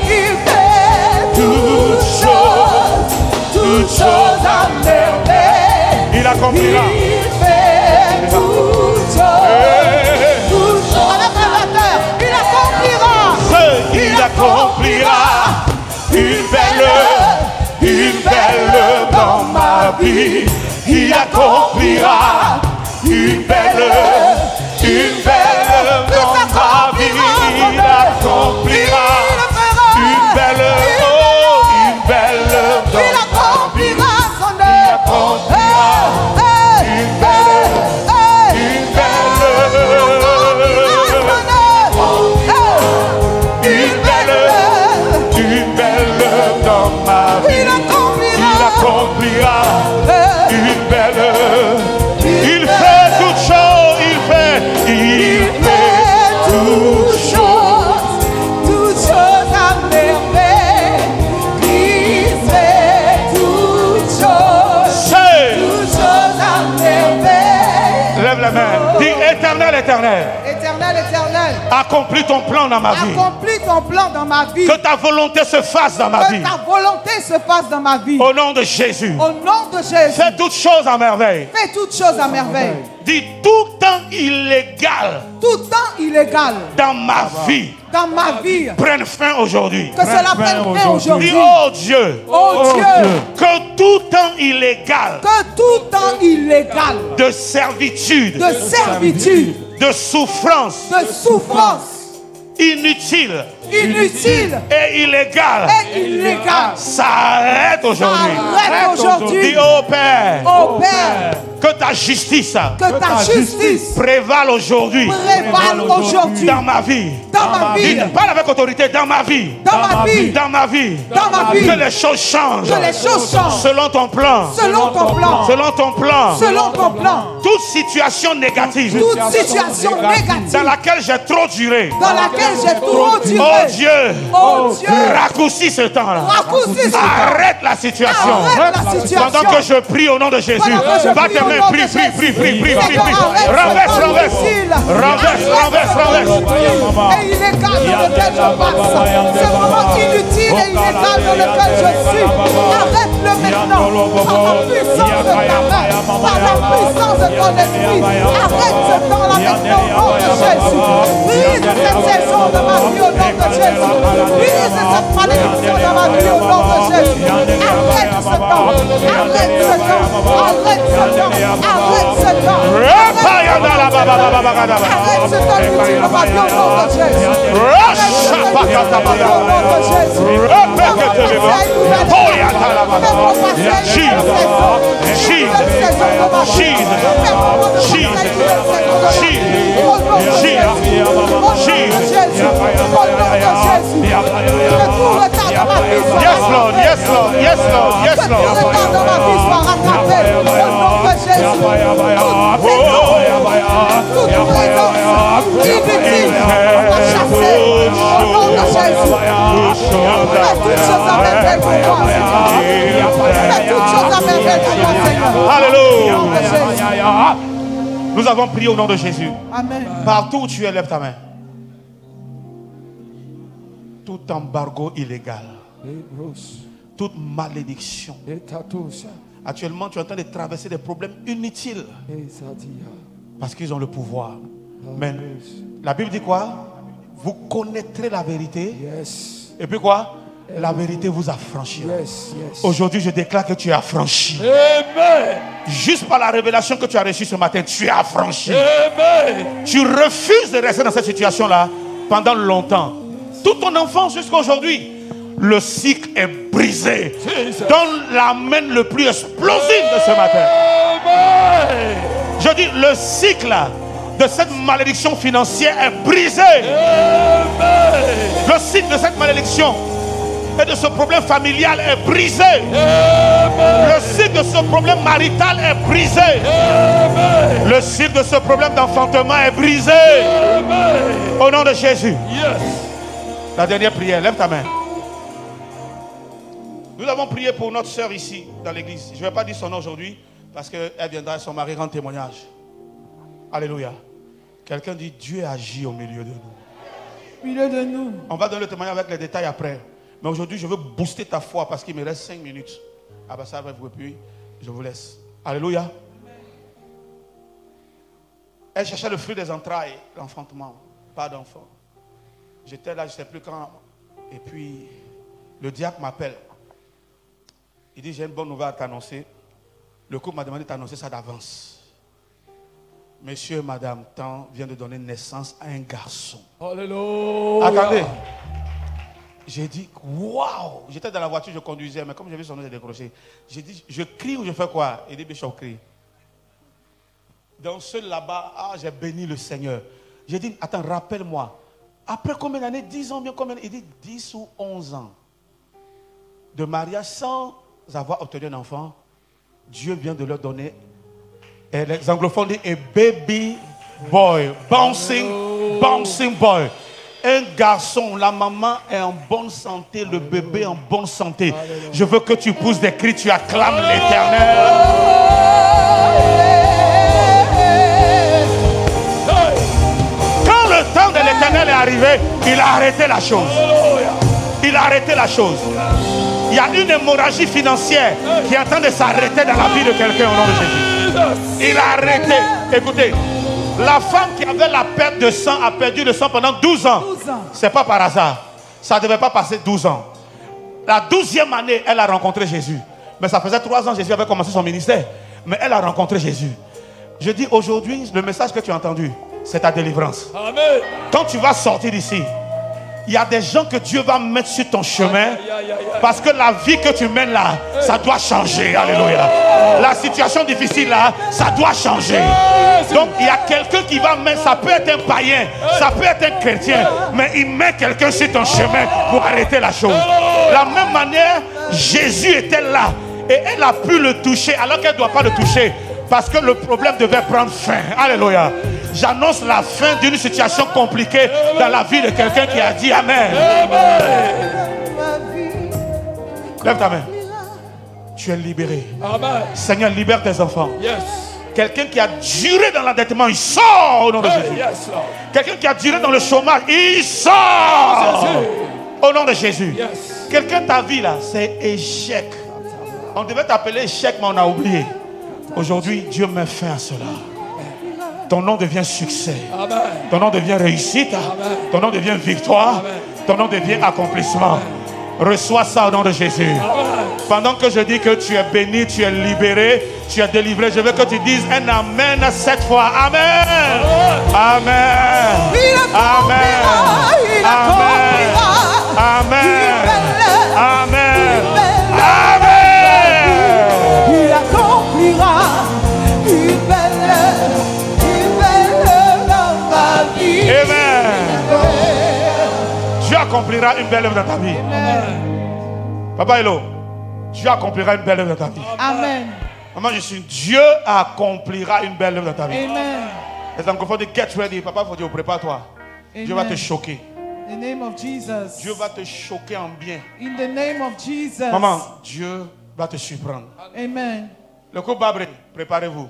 Il fait Toutes choses à merveille. Il accomplira. Il fait toutes choses. Il accomplira. Il accomplira une belle œuvre dans ma vie. Il accomplira une belle œuvre dans ma vie. Il accomplira une belle œuvre dans Il ma accomplira vie. son Il œuvre. accomplira une belle une belle œuvre dans ma vie. Il accomplira une belle œuvre Éternel, éternel. Éternel, éternel. Accomplis ton plan dans ma vie. Accomplis ton plan dans ma vie. Que ta volonté se fasse dans ma vie. Que ta volonté se fasse dans ma vie. Au nom de Jésus. Au nom de Jésus. Fais toutes choses à merveille. Fais toutes choses à merveille. Dis tout temps illégal. Tout temps illégal. Dans ma vie. Dans ma vie. Prenne fin aujourd'hui. Que cela prenne fin aujourd'hui. Dis, oh Dieu. Oh Dieu. Que tout temps illégal. Que tout temps illégal. De servitude. De servitude. De souffrance. De souffrance. Inutile. Inutile. Et illégal. Et illégal. S'arrête aujourd'hui. S'arrête aujourd'hui. Dis, oh Père. Oh Père. Que ta justice. Que ta justice. Prévale aujourd'hui. Prévale aujourd'hui. Dans ma vie. Dans ma vie. Parle avec autorité. Dans ma vie. Dans ma vie. Dans ma vie. Dans ma vie. Que les choses changent. Que les choses changent. Selon ton plan. Selon ton plan. Selon ton plan. Selon ton plan. Toute situation négative. Toute situation négative. Dans laquelle j'ai trop duré. Dans laquelle j'ai trop duré. Oh Dieu. Oh Dieu. Raccourcis ce temps-là. Raccourcis ce temps. Arrête la situation. Arrête la situation. Pendant que je prie au nom de Jésus. Bat tes mains. Prie, prie, prie, prie, prie, prie, prie. Renverse, renverse. Renverse, renverse, renverse. Et illégal dans lequel je passe. C'est vraiment inutile et illégal dans lequel je suis. Arrête-le maintenant. Par la puissance de ta main. Par la puissance de ton esprit. Arrête ce temps-là maintenant au nom de Jésus. Brise cette saison de ma vie au nom de Jésus. Brise cette malédiction dans ma vie au nom de Jésus. Arrête ce temps. Arrête ce temps. Arrête ce temps. Arrête ce temps. Arrête ce temps inutile dans ma vie au nom de Jésus. Arrête ce temps inutile au nom de Jésus. Yes, Lord, yes, Lord, yes, Lord, yes, Lord. Alléluia. Nous avons prié au nom de Jésus. Amen. Partout où tu es, lève ta main. Tout embargo illégal, toute malédiction. Actuellement, tu es en train de traverser des problèmes inutiles parce qu'ils ont le pouvoir. Mais la Bible dit quoi? Vous connaîtrez la vérité. Et puis quoi? La vérité vous affranchira. Aujourd'hui, je déclare que tu es affranchi. Amen. Juste par la révélation que tu as reçue ce matin, tu es affranchi. Amen. Tu refuses de rester dans cette situation-là pendant longtemps. Toute ton enfance jusqu'à aujourd'hui, le cycle est brisé. Donne l'amen le plus explosif de ce matin. Amen. Je dis, le cycle de cette malédiction financière est brisé. Amen. Le cycle de cette malédiction et de ce problème familial est brisé. Amen. Le cycle de ce problème marital est brisé. Amen. Le cycle de ce problème d'enfantement est brisé. Amen. Au nom de Jésus. Yes. La dernière prière, lève ta main. Nous avons prié pour notre soeur ici dans l'église. Je ne vais pas dire son nom aujourd'hui parce qu'elle viendra et son mari rendre témoignage. Alléluia. Quelqu'un dit Dieu agit au milieu de nous. Milieu de nous. On va donner le témoignage avec les détails après. Mais aujourd'hui, je veux booster ta foi parce qu'il me reste 5 minutes. Ah ben ça va vous puis je vous laisse. Alléluia. Elle cherchait le fruit des entrailles, l'enfantement. Pas d'enfant. J'étais là, je ne sais plus quand. Et puis, le diacre m'appelle. Il dit, j'ai une bonne nouvelle à t'annoncer. Le couple m'a demandé de t'annoncer ça d'avance. Monsieur et madame Tan vient de donner naissance à un garçon. Alléluia. Attendez. J'ai dit, waouh. J'étais dans la voiture, je conduisais, mais comme j'ai vu son nom, j'ai décroché. J'ai dit, je crie ou je fais quoi? Il dit, Bishop, crie. Donc, ceux là-bas, j'ai béni le Seigneur. J'ai dit, attends, rappelle-moi. Après combien d'années? 10 ans, bien combien? Il dit 10 ou 11 ans de mariage sans avoir obtenu un enfant. Dieu vient de leur donner, et les anglophones disent, a baby boy, bouncing boy. Un garçon, la maman est en bonne santé, le bébé en bonne santé. Je veux que tu pousses des cris, tu acclames l'Éternel. l'Éternel est arrivé, il a arrêté la chose. Il a arrêté la chose. Il y a une hémorragie financière qui est en train de s'arrêter dans la vie de quelqu'un au nom de Jésus. Il a arrêté. Écoutez, la femme qui avait la perte de sang a perdu le sang pendant 12 ans. C'est pas par hasard. Ça ne devait pas passer 12 ans. La 12e année, elle a rencontré Jésus. Mais ça faisait 3 ans que Jésus avait commencé son ministère. Mais elle a rencontré Jésus. Je dis aujourd'hui, le message que tu as entendu, c'est ta délivrance. Amen. Quand tu vas sortir d'ici, il y a des gens que Dieu va mettre sur ton chemin parce que la vie que tu mènes là, ça doit changer. Alléluia. La situation difficile là, ça doit changer. Donc il y a quelqu'un qui va mettre, ça peut être un païen, ça peut être un chrétien, mais il met quelqu'un sur ton chemin pour arrêter la chose. De la même manière, Jésus était là et elle a pu le toucher alors qu'elle ne doit pas le toucher parce que le problème devait prendre fin. Alléluia. J'annonce la fin d'une situation compliquée dans la vie de quelqu'un qui a dit Amen. Lève ta main. Tu es libéré. Amen. Seigneur, libère tes enfants. Yes. Quelqu'un qui a duré dans l'endettement, il sort au nom de Jésus. Yes, quelqu'un qui a duré dans le chômage, il sort au nom de Jésus. Yes. Quelqu'un, ta vie là, c'est échec. On devait t'appeler échec, mais on a oublié. Aujourd'hui, Dieu met fin à cela. Ton nom devient succès. Amen. Ton nom devient réussite. Amen. Ton nom devient victoire. Amen. Ton nom devient accomplissement. Amen. Reçois ça au nom de Jésus. Amen. Pendant que je dis que tu es béni, tu es libéré, tu es délivré, je veux que tu dises un amen 7 fois. Amen. Amen. Amen. Amen. Amen. Amen. Amen. Il accomplira une belle dans ma vie. Amen. Dieu accomplira une belle œuvre dans ta vie. Amen. Papa Hello, Dieu accomplira une belle œuvre dans ta vie. Amen. Maman, je suis Dieu accomplira une belle œuvre dans ta vie. Amen. Les anglophones disent get ready. Papa, il faut dire prépare-toi. Dieu va te choquer. In the name of Jesus. Dieu va te choquer en bien. In the name of Jesus. Maman, Dieu va te surprendre. Amen. Le couple Babré, préparez-vous.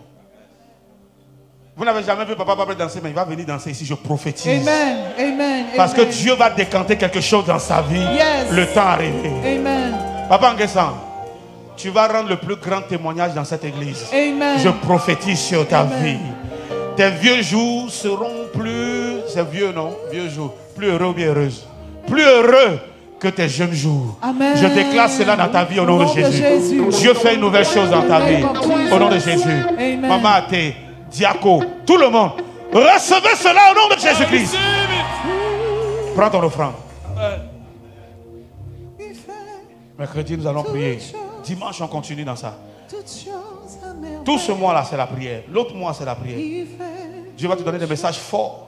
Vous n'avez jamais vu Papa Babré danser, mais il va venir danser ici, je prophétise. Amen. Amen. Parce que Dieu va décanter quelque chose dans sa vie. Yes. Le temps arrivé. Amen. Papa Nguessan, tu vas rendre le plus grand témoignage dans cette église. Amen. Je prophétise sur ta vie. Tes vieux jours seront plus... C'est vieux, non? Vieux jours. Plus heureux ou bien heureuse. Plus heureux que tes jeunes jours. Amen. Je déclare cela dans ta vie au nom de Jésus. Dieu fait une nouvelle chose dans ta vie. Au nom de Jésus. Amen. Maman Athé, Diaco, tout le monde. Recevez cela au nom de Jésus-Christ. Prends ton offrande. Mercredi, nous allons prier. Dimanche, on continue dans ça. Tout ce mois-là, c'est la prière. L'autre mois, c'est la prière. Dieu va te donner des messages forts.